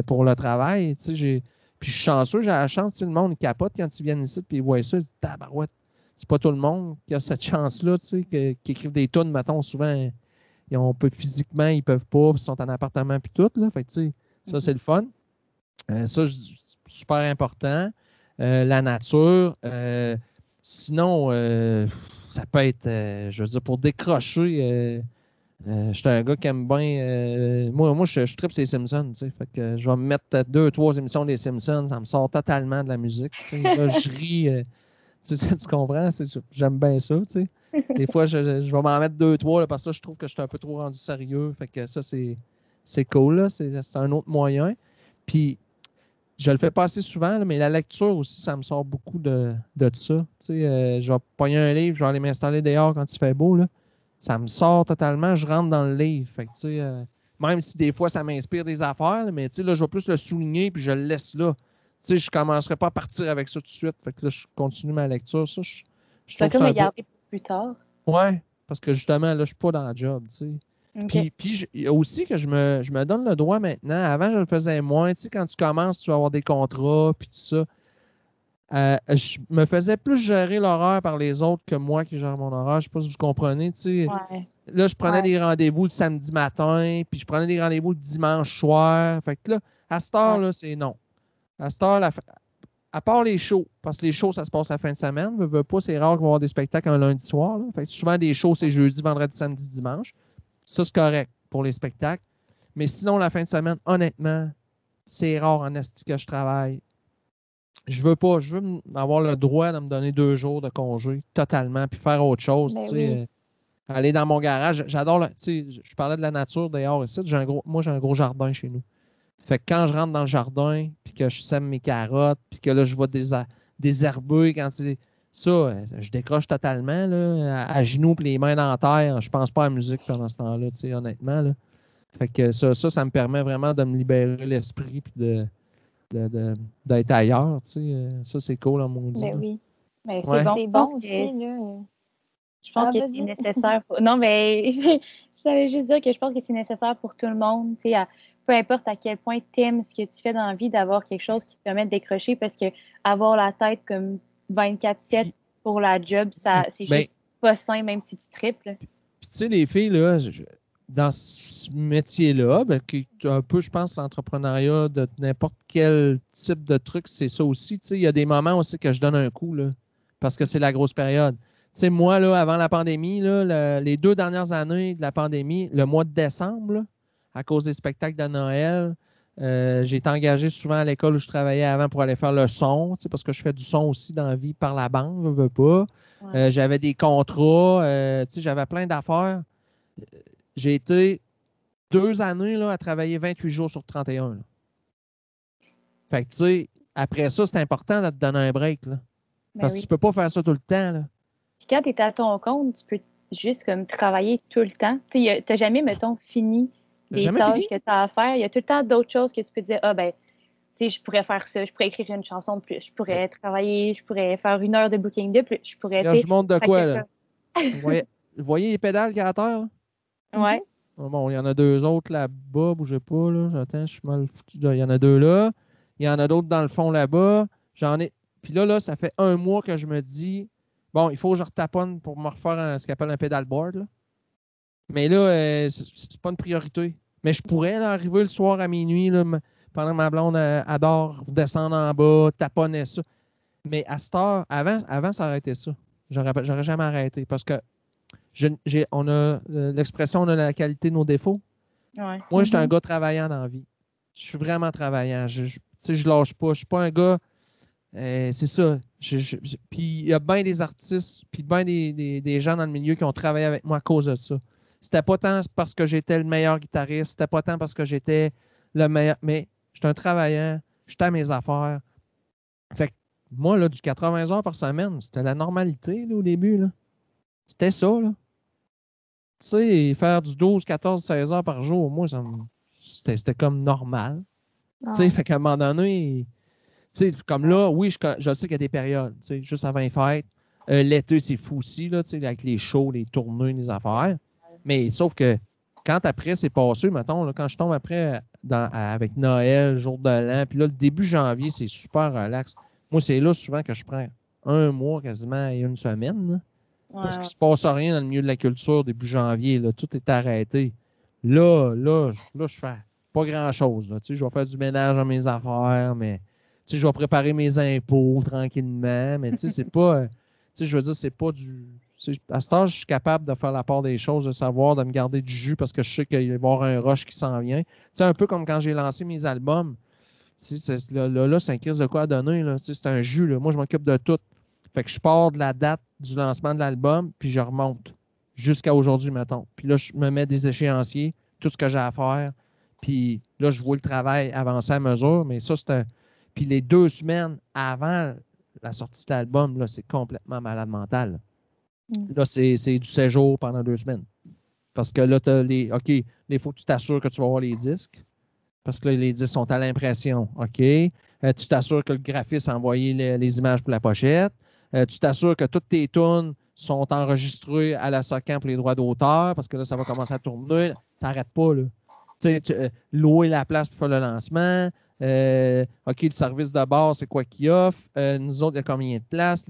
pour le travail. Tu sais, puis je suis chanceux, j'ai la chance. Tu sais, le monde il capote quand ils viennent ici puis ils voient ça. Ils disent tabarouette. C'est pas tout le monde qui a cette chance-là, tu sais, qui écrivent des tunes, mettons, souvent, physiquement, ils peuvent pas, puis ils sont en appartement puis tout. Là. Fait que, tu sais, ça, c'est le fun. Ça, c'est super important. La nature. Sinon, ça peut être, je veux dire, pour décrocher. Je suis un gars qui aime bien. Moi je tripe ces Simpsons, tu sais. Fait que je vais me mettre 2-3 émissions des Simpsons, ça me sort totalement de la musique. Tu sais. Là, je ris. Tu sais, tu comprends? J'aime bien ça, tu sais. Des fois, je vais m'en mettre 2-3 là, parce que là, je trouve que je suis un peu trop rendu sérieux. Fait que ça, c'est cool, là. C'est un autre moyen. Puis, je le fais pas assez souvent, là, mais la lecture aussi, ça me sort beaucoup de ça. Tu sais, je vais pogner un livre, je vais aller m'installer dehors quand il fait beau, là. Ça me sort totalement, je rentre dans le livre. Fait que, tu sais, même si des fois, ça m'inspire des affaires, là, mais tu sais, là, je vais plus le souligner puis je le laisse là. Tu sais, je commencerai pas à partir avec ça tout de suite. Fait que là, je continue ma lecture. Ça, je trouve comme ça le garder pour plus tard. Ouais, parce que justement, là, je suis pas dans le job, tu sais. Okay. Puis il y a aussi que je me donne le droit maintenant. Avant, je le faisais moins. Tu sais, quand tu commences, tu vas avoir des contrats, puis tout ça. Je me faisais plus gérer l'horaire par les autres que moi qui gère mon horaire. Je sais pas si vous comprenez. Tu sais. Ouais. Là, je prenais des rendez-vous le samedi matin, puis je prenais des rendez-vous le dimanche soir. Fait que là, à cette heure-là, c'est non. À cette heure, à part les shows, parce que les shows, ça se passe la fin de semaine. Veux pas, c'est rare qu'on va avoir des spectacles un lundi soir. Là. Fait que souvent, des shows, c'est jeudi, vendredi, samedi, dimanche. Ça, c'est correct pour les spectacles. Mais sinon, la fin de semaine, honnêtement, c'est rare en esti que je travaille. Je veux avoir le droit de me donner 2 jours de congé totalement, puis faire autre chose. Tu sais, aller dans mon garage. J'adore, tu sais, je parlais de la nature dehors ici. Moi, j'ai un gros jardin chez nous. Fait que quand je rentre dans le jardin, puis que je sème mes carottes, puis que là, je vois des herbeux, quand ça, je décroche totalement, là, à genoux, puis les mains dans la terre. Je pense pas à la musique pendant ce temps-là, tu sais, honnêtement, là. Fait que ça me permet vraiment de me libérer l'esprit, puis d'être ailleurs, tu sais. Ça, c'est cool, à mon dieu. Ben oui. Mais c'est bon aussi, là. Je pense que c'est nécessaire. Non, mais ça veut juste dire que je pense que c'est nécessaire pour tout le monde, tu sais, peu importe à quel point tu aimes ce que tu fais dans la vie, d'avoir quelque chose qui te permet de décrocher, parce que avoir la tête comme 24/7 pour la job, c'est juste pas sain, même si tu triples. Puis tu sais, les filles, là, dans ce métier-là, qui est un peu, je pense, l'entrepreneuriat de n'importe quel type de truc, c'est ça aussi. Tu sais, il y a des moments aussi que je donne un coup, là, parce que c'est la grosse période. Tu sais, moi, là, avant la pandémie, là, les 2 dernières années de la pandémie, le mois de décembre, là, à cause des spectacles de Noël, j'ai été engagé souvent à l'école où je travaillais avant pour aller faire le son, parce que je fais du son aussi dans la vie par la bande, je veux pas. Ouais. J'avais des contrats, j'avais plein d'affaires. J'ai été 2 années là, à travailler 28 jours sur 31. Là. Fait que, tu sais, après ça, c'est important de te donner un break. Là, parce que tu peux pas faire ça tout le temps. Là. Puis quand tu es à ton compte, tu peux juste comme travailler tout le temps. Tu n'as jamais, mettons, fini des tâches que tu as à faire. Il y a tout le temps d'autres choses que tu peux dire, tu sais, je pourrais faire ça, je pourrais écrire une chanson de plus, je pourrais travailler, je pourrais faire 1 heure de booking de plus, je pourrais... Là, je montre de quoi, là? Vous voyez les pédales qu'il y a à terre, là? Ouais. Bon, il y en a 2 autres là-bas, bougez pas, là. Attends, je suis mal foutu. Il y en a 2 là. Il y en a d'autres dans le fond là-bas. Puis là, ça fait 1 mois que je me dis, bon, il faut que je retaponne pour me refaire ce qu'on appelle un pedalboard, là. Mais là, c'est pas une priorité. Mais je pourrais là, arriver le soir à minuit, là, pendant que ma blonde adore descendre en bas, taponner ça. Mais à cette heure, avant ça aurait été ça. J'aurais jamais arrêté parce que on a l'expression, on a la qualité de nos défauts. Ouais. Moi, je suis un gars travaillant dans la vie. Je suis vraiment travaillant. Je lâche pas. Je suis pas un gars. C'est ça. Puis il y a bien des artistes, puis bien des gens dans le milieu qui ont travaillé avec moi à cause de ça. C'était pas tant parce que j'étais le meilleur guitariste, c'était pas tant parce que j'étais le meilleur, mais j'étais un travaillant, j'étais à mes affaires. Fait que moi, là, du 80 heures par semaine, c'était la normalité là, au début. Là. C'était ça. Là. Tu sais, faire du 12, 14, 16 heures par jour, moi, c'était comme normal. Tu sais, fait qu'à un moment donné, tu sais, comme là, oui, je sais qu'il y a des périodes, tu sais, juste avant les fêtes. L'été, c'est fou aussi, là, tu sais, avec les shows, les tournées, les affaires. Mais sauf que quand après, c'est passé, mettons, là, quand je tombe après avec Noël, jour de l'an, puis là, le début janvier, c'est super relax. Moi, c'est là souvent que je prends un mois quasiment et une semaine, là. Parce qu'il ne se passe rien dans le milieu de la culture début janvier. Là, tout est arrêté. Là, je fais pas grand-chose. Là. Je vais faire du ménage dans mes affaires, mais je vais préparer mes impôts tranquillement. Mais c'est pas. Je veux dire, c'est pas du. À ce stade, je suis capable de faire la part des choses, de savoir, de me garder du jus parce que je sais qu'il va y avoir un rush qui s'en vient. C'est un peu comme quand j'ai lancé mes albums. Là, c'est un crise de quoi à donner. Là. C'est un jus. Là. Moi, je m'occupe de tout. Fait que je pars de la date du lancement de l'album, puis je remonte jusqu'à aujourd'hui, mettons. Puis là, je me mets des échéanciers, tout ce que j'ai à faire. Puis là, je vois le travail avancer à mesure, mais ça, c'est Puis les 2 semaines avant la sortie de l'album, là, c'est complètement malade mental. Là, c'est du séjour pendant 2 semaines. Parce que là, tu as OK, il faut que tu t'assures que tu vas avoir les disques. Parce que là, les disques sont à l'impression. OK. Tu t'assures que le graphiste a envoyé les images pour la pochette. Tu t'assures que toutes tes tunes sont enregistrées à la SOCAN pour les droits d'auteur, parce que là, ça va commencer à tourner. Ça n'arrête pas, là. Tu sais, louer la place pour faire le lancement. OK, le service de base, c'est quoi qu'il offre? Nous autres, il y a combien de places?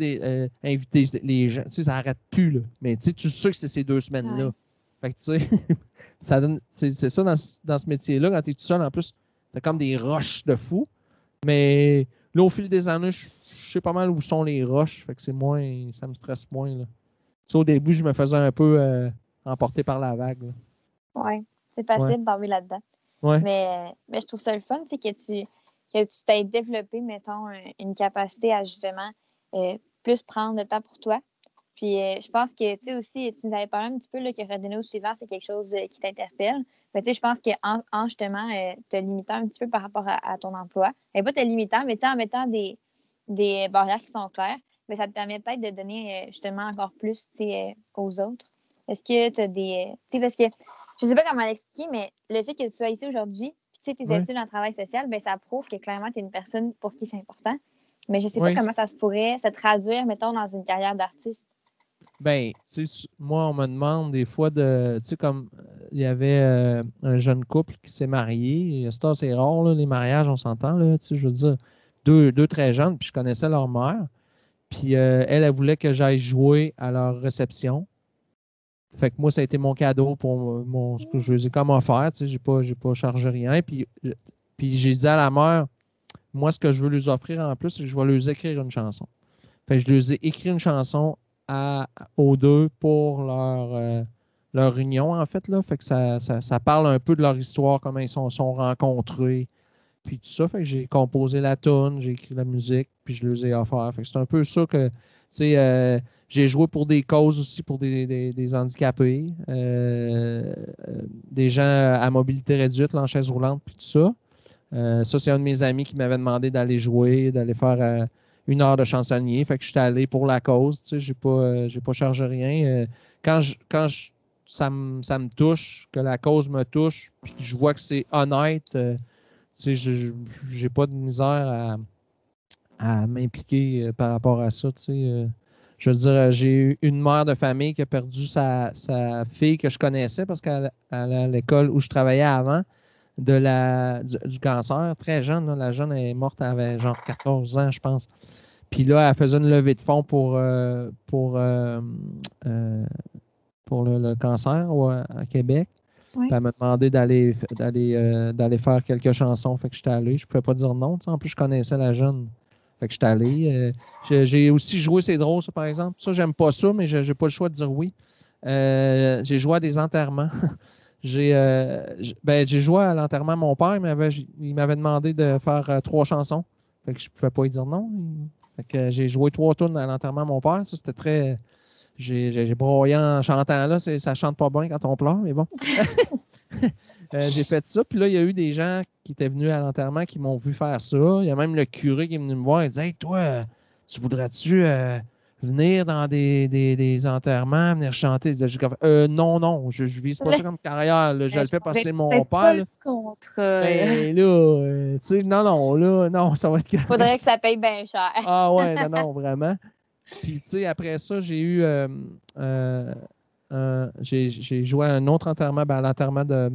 Inviter les gens. Tu sais, ça n'arrête plus, là. Mais tu sais que c'est ces 2 semaines-là. Ouais. Fait que, tu sais, ça donne. C'est ça dans ce métier-là. Quand tu es tout seul, en plus, tu as comme des rushs de fou. Mais là, au fil des années, je sais pas mal où sont les rushs. Fait que c'est moins. Ça me stresse moins. Là. Tu sais, au début, je me faisais un peu emporter par la vague. Oui, c'est facile de tomber là-dedans. Ouais. Mais je trouve ça le fun, que tu t'aies développé, mettons, une capacité à justement plus prendre le temps pour toi. Puis je pense que, tu sais, aussi, tu nous avais parlé un petit peu là, que redonner au suivant, c'est quelque chose qui t'interpelle. Mais tu sais, je pense qu'en justement te limitant un petit peu par rapport à ton emploi, et pas te limitant, mais en mettant des barrières qui sont claires, mais ça te permet peut-être de donner justement encore plus, tu sais, aux autres. Est-ce que tu as des... tu sais, parce que je sais pas comment l'expliquer, mais le fait que tu sois ici aujourd'hui, puis tu sais, tes études en travail social, ben ça prouve que clairement, tu es une personne pour qui c'est important. Mais je sais pas comment ça se pourrait se traduire, mettons, dans une carrière d'artiste. Ben, tu sais, moi, on me demande des fois de. Tu sais, comme il y avait un jeune couple qui s'est marié. C'est rare, là, les mariages, on s'entend, là. Tu sais, je veux dire, deux très jeunes, puis je connaissais leur mère. Puis elle voulait que j'aille jouer à leur réception. Fait que moi, ça a été mon cadeau pour ce que je les ai comme offert. Tu sais, j'ai pas chargé rien. Puis j'ai dit à la mère, moi, ce que je veux leur offrir en plus, c'est que je vais leur écrire une chanson. Fait que je leur ai écrit une chanson aux deux pour leur union, en fait. Là. Fait que ça parle un peu de leur histoire, comment ils sont rencontrés, puis tout ça. Fait que j'ai composé la tune, j'ai écrit la musique, puis je les ai offert. Fait que c'est un peu ça que, tu sais, j'ai joué pour des causes aussi, pour des handicapés, des gens à mobilité réduite, là, en chaise roulante, puis tout ça. Ça, c'est un de mes amis qui m'avait demandé d'aller jouer, d'aller faire 1 heure de chansonnier. Fait que j'étais allé pour la cause. Tu sais, j'ai pas chargé rien. Quand ça me touche, que la cause me touche, puis que je vois que c'est honnête, tu sais, j'ai pas de misère à m'impliquer par rapport à ça. Tu sais, je veux dire, j'ai eu une mère de famille qui a perdu sa fille que je connaissais parce qu'à l'école où je travaillais avant, du cancer, très jeune. Là, la jeune est morte, elle avait genre 14 ans, je pense. Puis là, elle faisait une levée de fonds pour le cancer à Québec. Oui. Puis elle m'a demandé d'aller faire quelques chansons. Fait que j'étais allé. Je ne pouvais pas dire non. En plus, je connaissais la jeune. Fait que j'étais allé. J'ai aussi joué, c'est drôle, ça, par exemple. Ça, j'aime pas ça, mais j'ai pas le choix de dire oui. J'ai joué à des enterrements. J'ai joué à l'enterrement de mon père. Il m'avait demandé de faire 3 chansons. Fait que je pouvais pas lui dire non. Fait que j'ai joué 3 tunes à l'enterrement de mon père. Ça, c'était très... J'ai broyé en chantant là. Ça chante pas bien quand on pleure, mais bon. J'ai fait ça. Puis là, il y a eu des gens qui étaient venus à l'enterrement qui m'ont vu faire ça. Il y a même le curé qui est venu me voir et dit « Hey, toi, tu voudrais-tu venir dans des enterrements, venir chanter? » J'ai comme « Non, je vise pas ça comme carrière. Là. Je le fais parce que c'est mon père. » Mais là, tu sais, non, ça va être carré. Faudrait que ça paye bien cher. Ah ouais, non, vraiment. Puis, tu sais, après ça, j'ai eu... j'ai joué à un autre enterrement, à l'enterrement de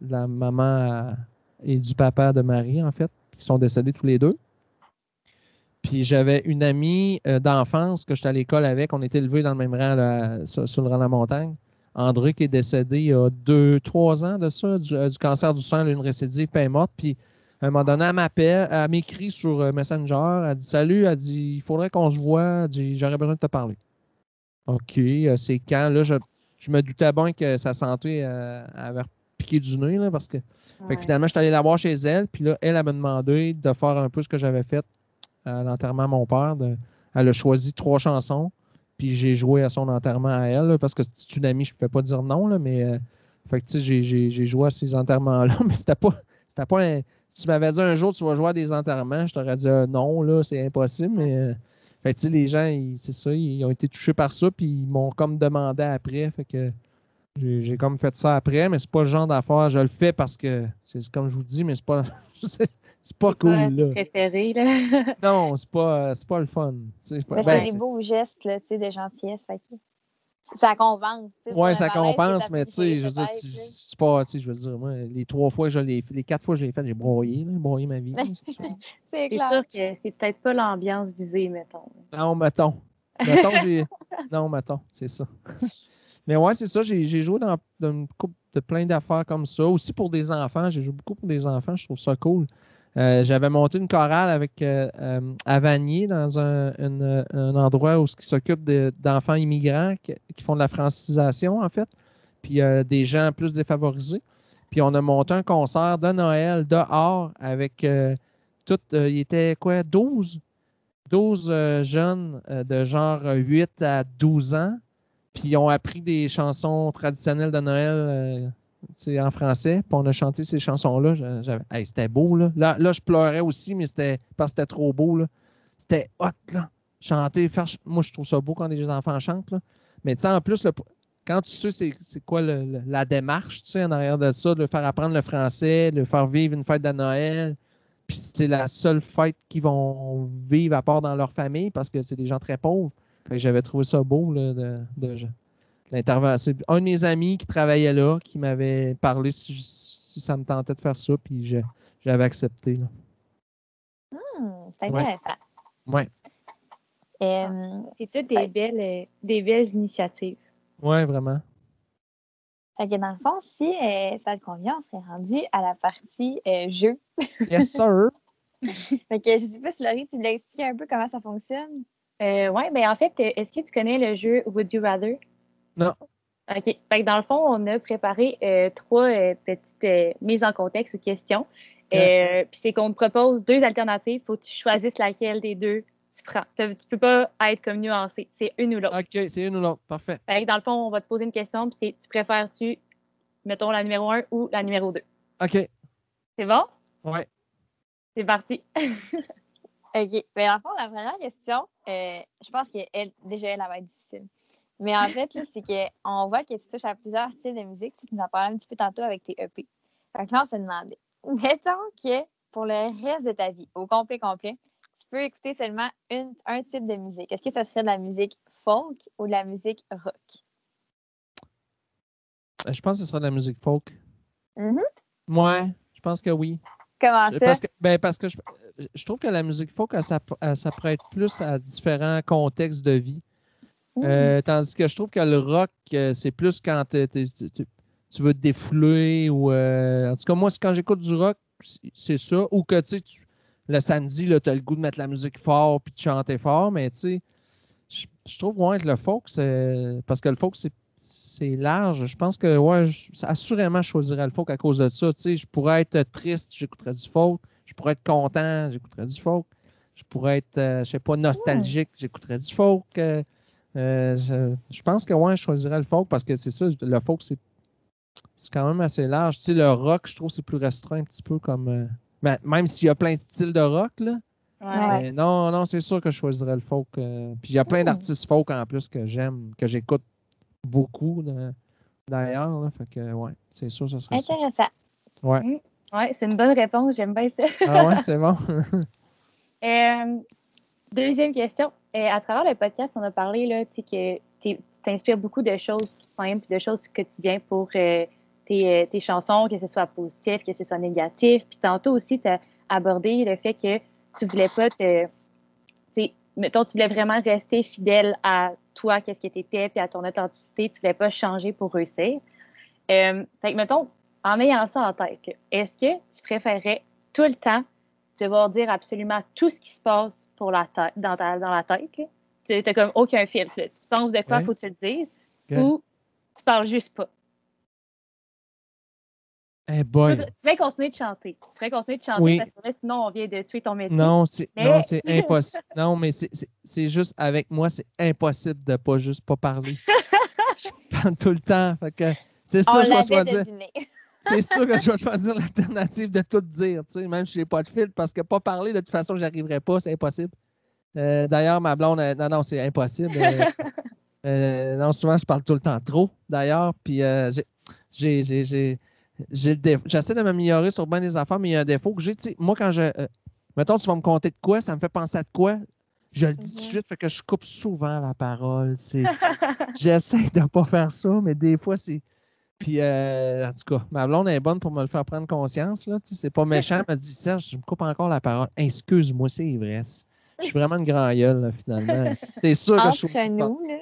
la maman et du papa de Marie, en fait, qui sont décédés tous les deux. Puis j'avais une amie d'enfance que j'étais à l'école avec. On était élevés dans le même rang là, sur le rang de la montagne. André qui est décédé il y a 2-3 ans de ça, du cancer du sang, une récidive, puis elle est morte. Puis à un moment donné, elle m'écrit sur Messenger. Elle dit « Salut », elle dit « Il faudrait qu'on se voit. » Elle dit « J'aurais besoin de te parler. » OK, c'est quand? Là, je me doutais bien que sa santé avait piqué du nez, là, parce que... Fait que finalement, je suis allé la voir chez elle, puis là, elle m'a demandé de faire un peu ce que j'avais fait à l'enterrement à mon père. Elle a choisi 3 chansons, puis j'ai joué à son enterrement à elle, là, parce que c'est une amie, je ne peux pas dire non, là, mais... fait que, tu sais, j'ai joué à ces enterrements-là, mais c'était pas si tu m'avais dit un jour, tu vas jouer à des enterrements, je t'aurais dit non, là, c'est impossible, mais... Fait que, tu sais, les gens, c'est ça, ils ont été touchés par ça, puis ils m'ont comme demandé après. Fait que j'ai comme fait ça après, mais c'est pas le genre d'affaire. Je le fais parce que, c'est comme je vous dis, mais c'est pas, c'est pas cool, pas là. Préféré, là. Non, c'est pas le fun. C'est des beaux gestes, là, tu sais, de gentillesse. Fait que ça compense. Oui, ça compense, mais tu sais, je veux dire, c'est pas, tu sais, je veux dire, moi, les 4 fois que je l'ai fait, j'ai broyé ma vie. C'est sûr que c'est peut-être pas l'ambiance visée, mettons. Non, mettons, c'est ça. Mais ouais, c'est ça, j'ai joué dans une couple de plein d'affaires comme ça. Aussi pour des enfants, j'ai joué beaucoup pour des enfants, je trouve ça cool. J'avais monté une chorale avec à Vanier, dans un endroit où ils s'occupent d'enfants immigrants qui font de la francisation, en fait, puis des gens plus défavorisés. Puis on a monté un concert de Noël dehors avec il était quoi, 12 jeunes de genre 8 à 12 ans, puis ils ont appris des chansons traditionnelles de Noël en français, puis on a chanté ces chansons-là. C'était beau, là. Là, je pleurais aussi, mais c'était parce que c'était trop beau, là. C'était hot, là. Chanter, moi, je trouve ça beau quand les enfants chantent, là. Mais tu sais, en plus, quand tu sais c'est quoi la démarche, tu sais, en arrière de ça, de leur faire apprendre le français, de leur faire vivre une fête de Noël, puis c'est la seule fête qu'ils vont vivre à part dans leur famille, parce que c'est des gens très pauvres. Fait que j'avais trouvé ça beau, là, l'intervention. C'est un de mes amis qui travaillait là, qui m'avait parlé si ça me tentait de faire ça, puis j'avais accepté. Là. C'est intéressant. Ouais. C'est toutes des belles initiatives. Oui, vraiment. Fait que dans le fond, si ça te convient, on serait rendu à la partie jeu. Yes, sir. Fait que je sais pas si Laurie, tu voulais expliquer un peu comment ça fonctionne? Oui, mais en fait, est-ce que tu connais le jeu Would You Rather? Non. OK. Fait que dans le fond, on a préparé 3 petites mises en contexte ou questions. Puis c'est qu'on te propose 2 alternatives. Faut que tu choisisses laquelle des 2 tu prends. Tu peux pas être comme nuancé. C'est une ou l'autre. OK, c'est une ou l'autre. Parfait. Fait que dans le fond, on va te poser une question. Puis tu préfères-tu, mettons, la numéro 1 ou la numéro 2? OK. C'est bon? Oui. C'est parti. OK. Mais en fond, la première question, je pense qu'elle va être difficile. Mais en fait, là, c'est qu'on voit que tu touches à plusieurs styles de musique. Tu nous en parlais un petit peu tantôt avec tes EP. Fait que là, on se demandait, mettons que pour le reste de ta vie, au complet, tu peux écouter seulement un type de musique. Est-ce que ça serait de la musique folk ou de la musique rock? Je pense que ce serait de la musique folk. Mm-hmm. Ouais, je pense que oui. Comment ça? Parce que je trouve que la musique folk, ça prête plus à différents contextes de vie. Tandis que je trouve que le rock, c'est plus quand tu veux te défouler ou... en tout cas, moi, quand j'écoute du rock, c'est ça. Ou que tu le samedi, là, tu as le goût de mettre la musique fort puis de chanter fort, mais tu sais, je trouve que le folk, parce que le folk, c'est large. Je pense que, assurément, je choisirais le folk à cause de ça. Tu sais, je pourrais être triste, j'écouterais du folk. Je pourrais être content, j'écouterais du folk. Je pourrais être, je sais pas, nostalgique, j'écouterais du folk. Je pense que, je choisirais le folk parce que c'est ça, le folk, c'est quand même assez large. Tu sais, le rock, je trouve, c'est plus restreint un petit peu comme... même s'il y a plein de styles de rock, là. Ouais. Non, c'est sûr que je choisirais le folk. Puis il y a plein d'artistes folk en plus que j'aime, que j'écoute beaucoup d'ailleurs. Là. Fait que, c'est sûr que ce serait intéressant. ça. Ouais. Ouais, c'est une bonne réponse. J'aime bien ça. Ah ouais, c'est bon. Deuxième question. À travers le podcast, on a parlé là, que tu t'inspires beaucoup de choses simples, de choses du quotidien pour tes chansons, que ce soit positif, que ce soit négatif. Puis tantôt aussi, tu as abordé le fait que tu voulais pas mettons, tu voulais vraiment rester fidèle à toi, qu'est-ce que tu étais, puis à ton authenticité. Tu voulais pas changer pour réussir. Fait que, mettons, en ayant ça en tête, est-ce que tu préférerais tout le temps devoir dire absolument tout ce qui se passe dans la tête? Tu n'as comme aucun filtre. Là. Tu penses de quoi, il faut que tu le dises, ou tu parles juste pas. Hey boy. Tu pourrais continuer de chanter. Parce que là, sinon, on vient de tuer ton métier. Non, c'est impossible. Non, mais c'est juste, avec moi, c'est impossible de pas parler. Je parle tout le temps. Fait que c'est sûr que je vais choisir. C'est sûr que je vais choisir l'alternative de tout dire, tu sais, même si je n'ai pas de filtre, parce que pas parler, de toute façon, je n'arriverai pas, c'est impossible. D'ailleurs, ma blonde, non, c'est impossible. Non, souvent, je parle tout le temps trop, d'ailleurs, puis j'essaie de m'améliorer sur bien des affaires, mais il y a un défaut que j'ai, tu sais, moi, quand mettons, tu vas me conter de quoi, ça me fait penser à de quoi, je le dis tout de suite, fait que je coupe souvent la parole. J'essaie de ne pas faire ça, mais des fois, c'est... Puis, en tout cas, ma blonde est bonne pour me le faire prendre conscience. Là, c'est pas méchant. Elle m'a dit, Serge, je me coupe encore la parole. Excuse-moi, c'est vrai. Je suis vraiment une grand gueule, là, finalement. C'est sûr que Entre nous, là.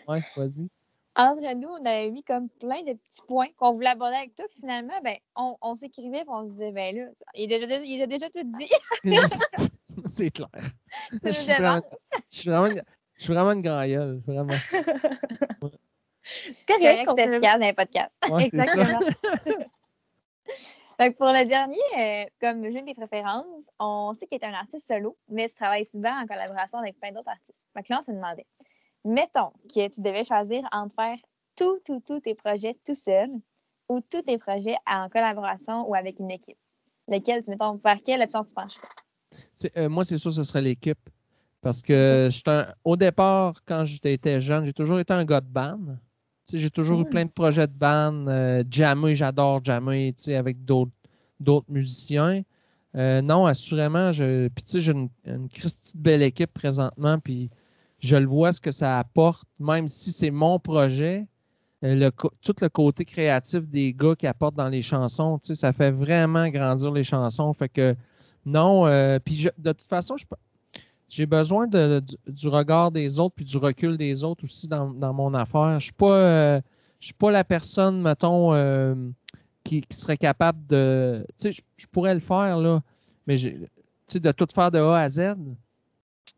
Ouais, vas-y. Entre nous, on avait mis comme plein de petits points qu'on voulait aborder avec toi. Finalement, ben, on s'écrivait et on se disait, ben là, il a déjà tout dit. C'est clair. Tu nous devances. Je suis vraiment une grand gueule, vraiment. C'est correct que c'est efficace dans les podcasts. Ouais, exactement. Donc pour le dernier, comme j'ai des préférences, on sait que tu es un artiste solo, mais tu travailles souvent en collaboration avec plein d'autres artistes. Donc là, on se demandait, mettons que tu devais choisir entre faire tous tes projets tout seul ou tous tes projets en collaboration ou avec une équipe. Par quelle option tu pencherais? Moi, c'est sûr que ce serait l'équipe. Parce que au départ, quand j'étais jeune, j'ai toujours été un gars de band. J'ai toujours eu plein de projets de band. Jammer, j'adore jammer avec d'autres musiciens. Non, assurément, puis j'ai une Christie de belle équipe présentement, puis je le vois ce que ça apporte, même si c'est mon projet. Tout le côté créatif des gars qui apportent dans les chansons, ça fait vraiment grandir les chansons. Fait que non, puis de toute façon, j'ai besoin du regard des autres puis du recul des autres aussi dans mon affaire. Je suis pas la personne, mettons, qui serait capable de... Tu sais, je pourrais le faire, là, mais de tout faire de A à Z.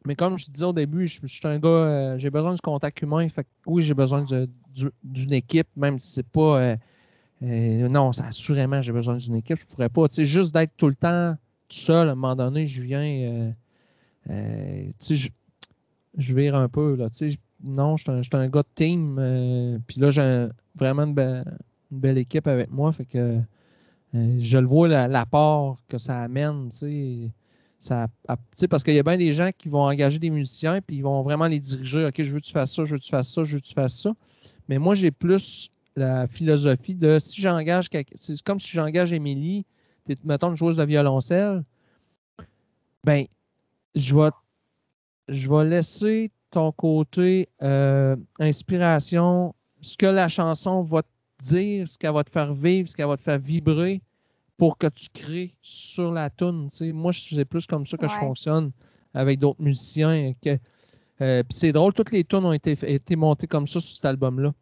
Mais comme je disais au début, je suis un gars, j'ai besoin du contact humain. Fait que oui, j'ai besoin d'une équipe, même si c'est pas... non, assurément, j'ai besoin d'une équipe. Je pourrais pas, juste d'être tout le temps tout seul, à un moment donné, je viens... je vire un peu, là, non, je suis un gars de team, puis là, j'ai vraiment une belle équipe avec moi, fait que je le vois l'apport que ça amène, parce qu'il y a bien des gens qui vont engager des musiciens, puis ils vont vraiment les diriger, OK, je veux que tu fasses ça, je veux que tu fasses ça, je veux que tu fasses ça, mais moi, j'ai plus la philosophie de, si j'engage c'est comme si j'engage Émilie, mettons une joueuse de violoncelle, ben je vais laisser ton côté inspiration, ce que la chanson va te dire, ce qu'elle va te faire vivre, ce qu'elle va te faire vibrer pour que tu crées sur la toune. Moi, c'est plus comme ça que je fonctionne avec d'autres musiciens. Puis c'est drôle, toutes les tunes ont été montées comme ça sur cet album-là.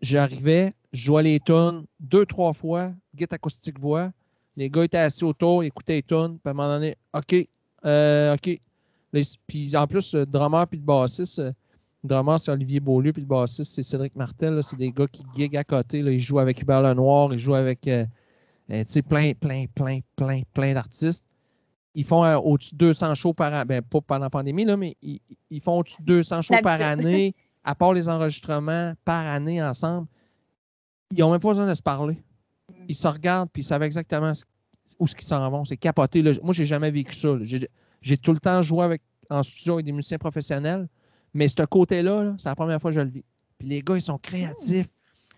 J'arrivais, je jouais les tunes 2-3 fois, guitare acoustique voix. Les gars étaient assis autour, ils écoutaient les tunes, puis à un moment donné, OK. Puis en plus, le drummer puis le bassiste, le drummer, c'est Olivier Beaulieu, puis le bassiste, c'est Cédric Martel. Là, c'est des gars qui giguent à côté. Là, ils jouent avec Hubert Lenoir, ils jouent avec plein d'artistes. Ils font au-dessus de 200 shows par année. Ben, pas pendant la pandémie, là, mais ils font au-dessus de 200 shows par année, à part les enregistrements par année ensemble. Ils n'ont même pas besoin de se parler. Ils se regardent, puis ils savent exactement où ils s'en vont. C'est capoté. Là. Moi, je n'ai jamais vécu ça. J'ai tout le temps joué en studio avec des musiciens professionnels, mais ce côté-là, là, c'est la première fois que je le vis. Puis les gars, ils sont créatifs,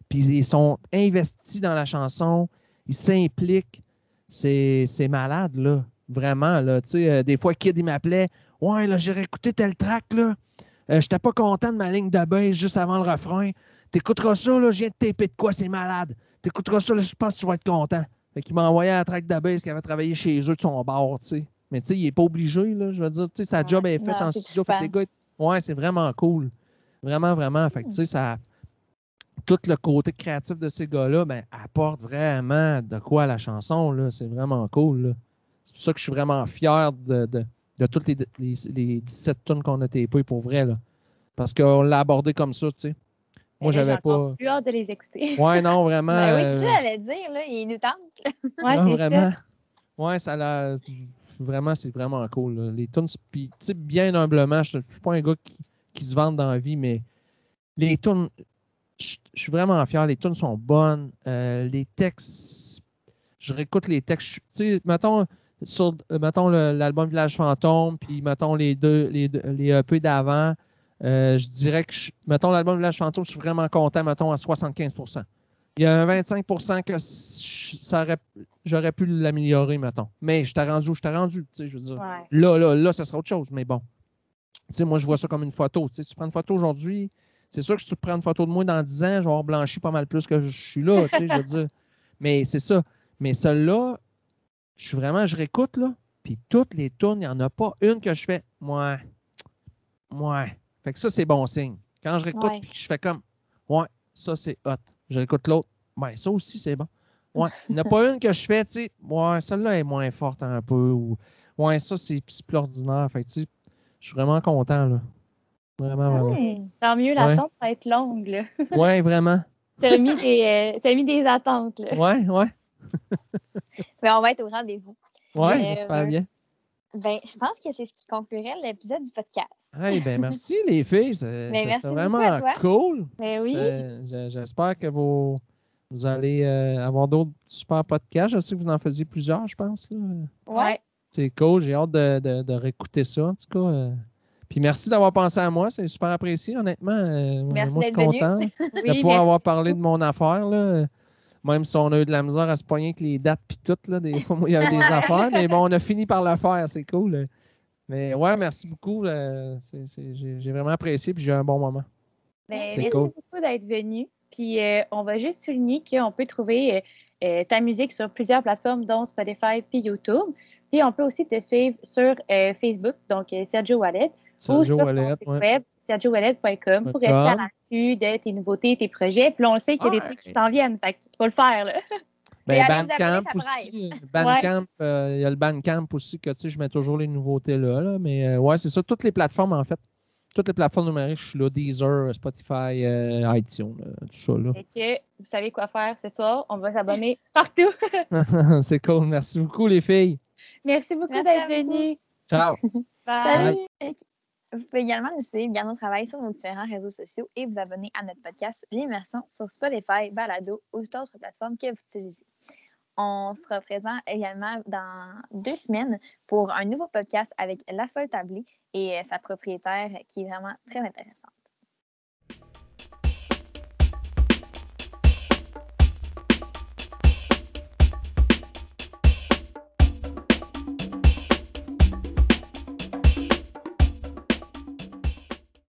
puis ils sont investis dans la chanson, ils s'impliquent. C'est malade, là. Vraiment, là. Tu sais, des fois, Kid, il m'appelait. Ouais, là, j'ai réécouté tel track, là. J'étais pas content de ma ligne de bass juste avant le refrain. T'écouteras ça, là, je viens de taper de quoi, c'est malade. T'écouteras ça, là, je pense que tu vas être content. Fait qu'il m'a envoyé un track de bass qu'il avait travaillé chez eux de son bord, tu sais. Mais tu sais, il n'est pas obligé, là. Je veux dire, tu sais, sa job est faite en studio. Fait que les gars, ouais, c'est vraiment cool. Vraiment, vraiment. Fait que, tu sais, ça. Tout le côté créatif de ces gars-là, ben, apporte vraiment de quoi à la chanson, là. C'est vraiment cool, là. C'est pour ça que je suis vraiment fier de toutes les 17 tonnes qu'on a tapées pour vrai, là. Parce qu'on l'a abordé comme ça, tu sais. Moi, j'avais pas. J'ai plus hâte de les écouter. Ouais, non, vraiment. Ben oui, c'est ça, j'allais dire, là, il nous tente. Ouais, c'est vraiment. ça. Ouais, ça l'a. Vraiment, c'est vraiment cool, là. Les tunes, puis, tu sais, bien humblement, je suis pas un gars qui se vante dans la vie, mais les tunes, je suis vraiment fier. Les tunes sont bonnes. Les textes, je réécoute les textes. Tu sais, mettons l'album Village Fantôme, puis mettons les EP d'avant. Je dirais que, mettons l'album Village Fantôme, je suis vraiment content, mettons, à 75%. Il y a un 25% que j'aurais pu l'améliorer, mettons. Mais je t'ai rendu, tu sais, je veux dire. Ouais. Là, ça sera autre chose, mais bon. Tu sais, moi, je vois ça comme une photo. Tu sais, tu prends une photo aujourd'hui, c'est sûr que si tu prends une photo de moi dans 10 ans, je vais avoir blanchi pas mal plus que je suis là, tu sais, je veux dire. Mais c'est ça. Mais celle-là, je réécoute, là, puis toutes les tunes, il n'y en a pas une que je fais, ouais. Fait que ça, c'est bon signe. Quand je réécoute, puis je fais comme, ouais, ça, c'est hot. Je réécoute l'autre, ouais, ça aussi, c'est bon. Ouais, il n'y en a pas une que je fais, tu sais, ouais, celle-là est moins forte un peu, ou, ouais, ça, c'est plus ordinaire. Fait que, tu sais, je suis vraiment content, là. Vraiment. Tant mieux, l'attente va être longue, là. Ouais, vraiment. T'as mis des attentes, là. Ouais. Mais on va être au rendez-vous. Ouais, j'espère bien. Ben, je pense que c'est ce qui conclurait l'épisode du podcast. Hey, ben merci les filles. Merci vraiment à toi. cool. Ben oui. J'espère que vous allez avoir d'autres super podcasts. Je sais que vous en faisiez plusieurs, je pense. Là. Ouais. C'est cool. J'ai hâte de réécouter ça, en tout cas. Puis merci d'avoir pensé à moi. C'est super apprécié, honnêtement. Merci moi, je suis d'être content de pouvoir avoir parlé de mon affaire. Là. Même si on a eu de la misère à se pogner avec les dates puis tout, là, des fois, il y a eu des affaires, mais bon, on a fini par le faire, c'est cool. Mais ouais, merci beaucoup. J'ai vraiment apprécié puis j'ai eu un bon moment. Merci beaucoup d'être venu. Puis on va juste souligner qu'on peut trouver ta musique sur plusieurs plateformes, dont Spotify puis YouTube. Puis on peut aussi te suivre sur Facebook, donc Sergio Ouellet, ou sur ton site web, sergioouellet.com, pour rester à l'affût de tes nouveautés, tes projets. Puis là, on le sait qu'il y a des trucs qui s'en viennent, fait que tu peux le faire, là. Ben, Bandcamp aussi. Bandcamp, il y a le Bandcamp aussi que, tu sais, je mets toujours les nouveautés là. Mais ouais, c'est ça, toutes les plateformes, en fait. Toutes les plateformes numériques, je suis là, Deezer, Spotify, iTunes, tout ça, là. Fait que vous savez quoi faire ce soir. On va s'abonner partout. C'est cool. Merci beaucoup, les filles. Merci beaucoup d'être venus. Ciao. Bye. Salut. Vous pouvez également nous suivre via nos travails sur nos différents réseaux sociaux et vous abonner à notre podcast L'Immersion sur Spotify, Balado ou toute autre plateforme que vous utilisez. On sera présent également dans 2 semaines pour un nouveau podcast avec La Folle Tablée et sa propriétaire qui est vraiment très intéressante.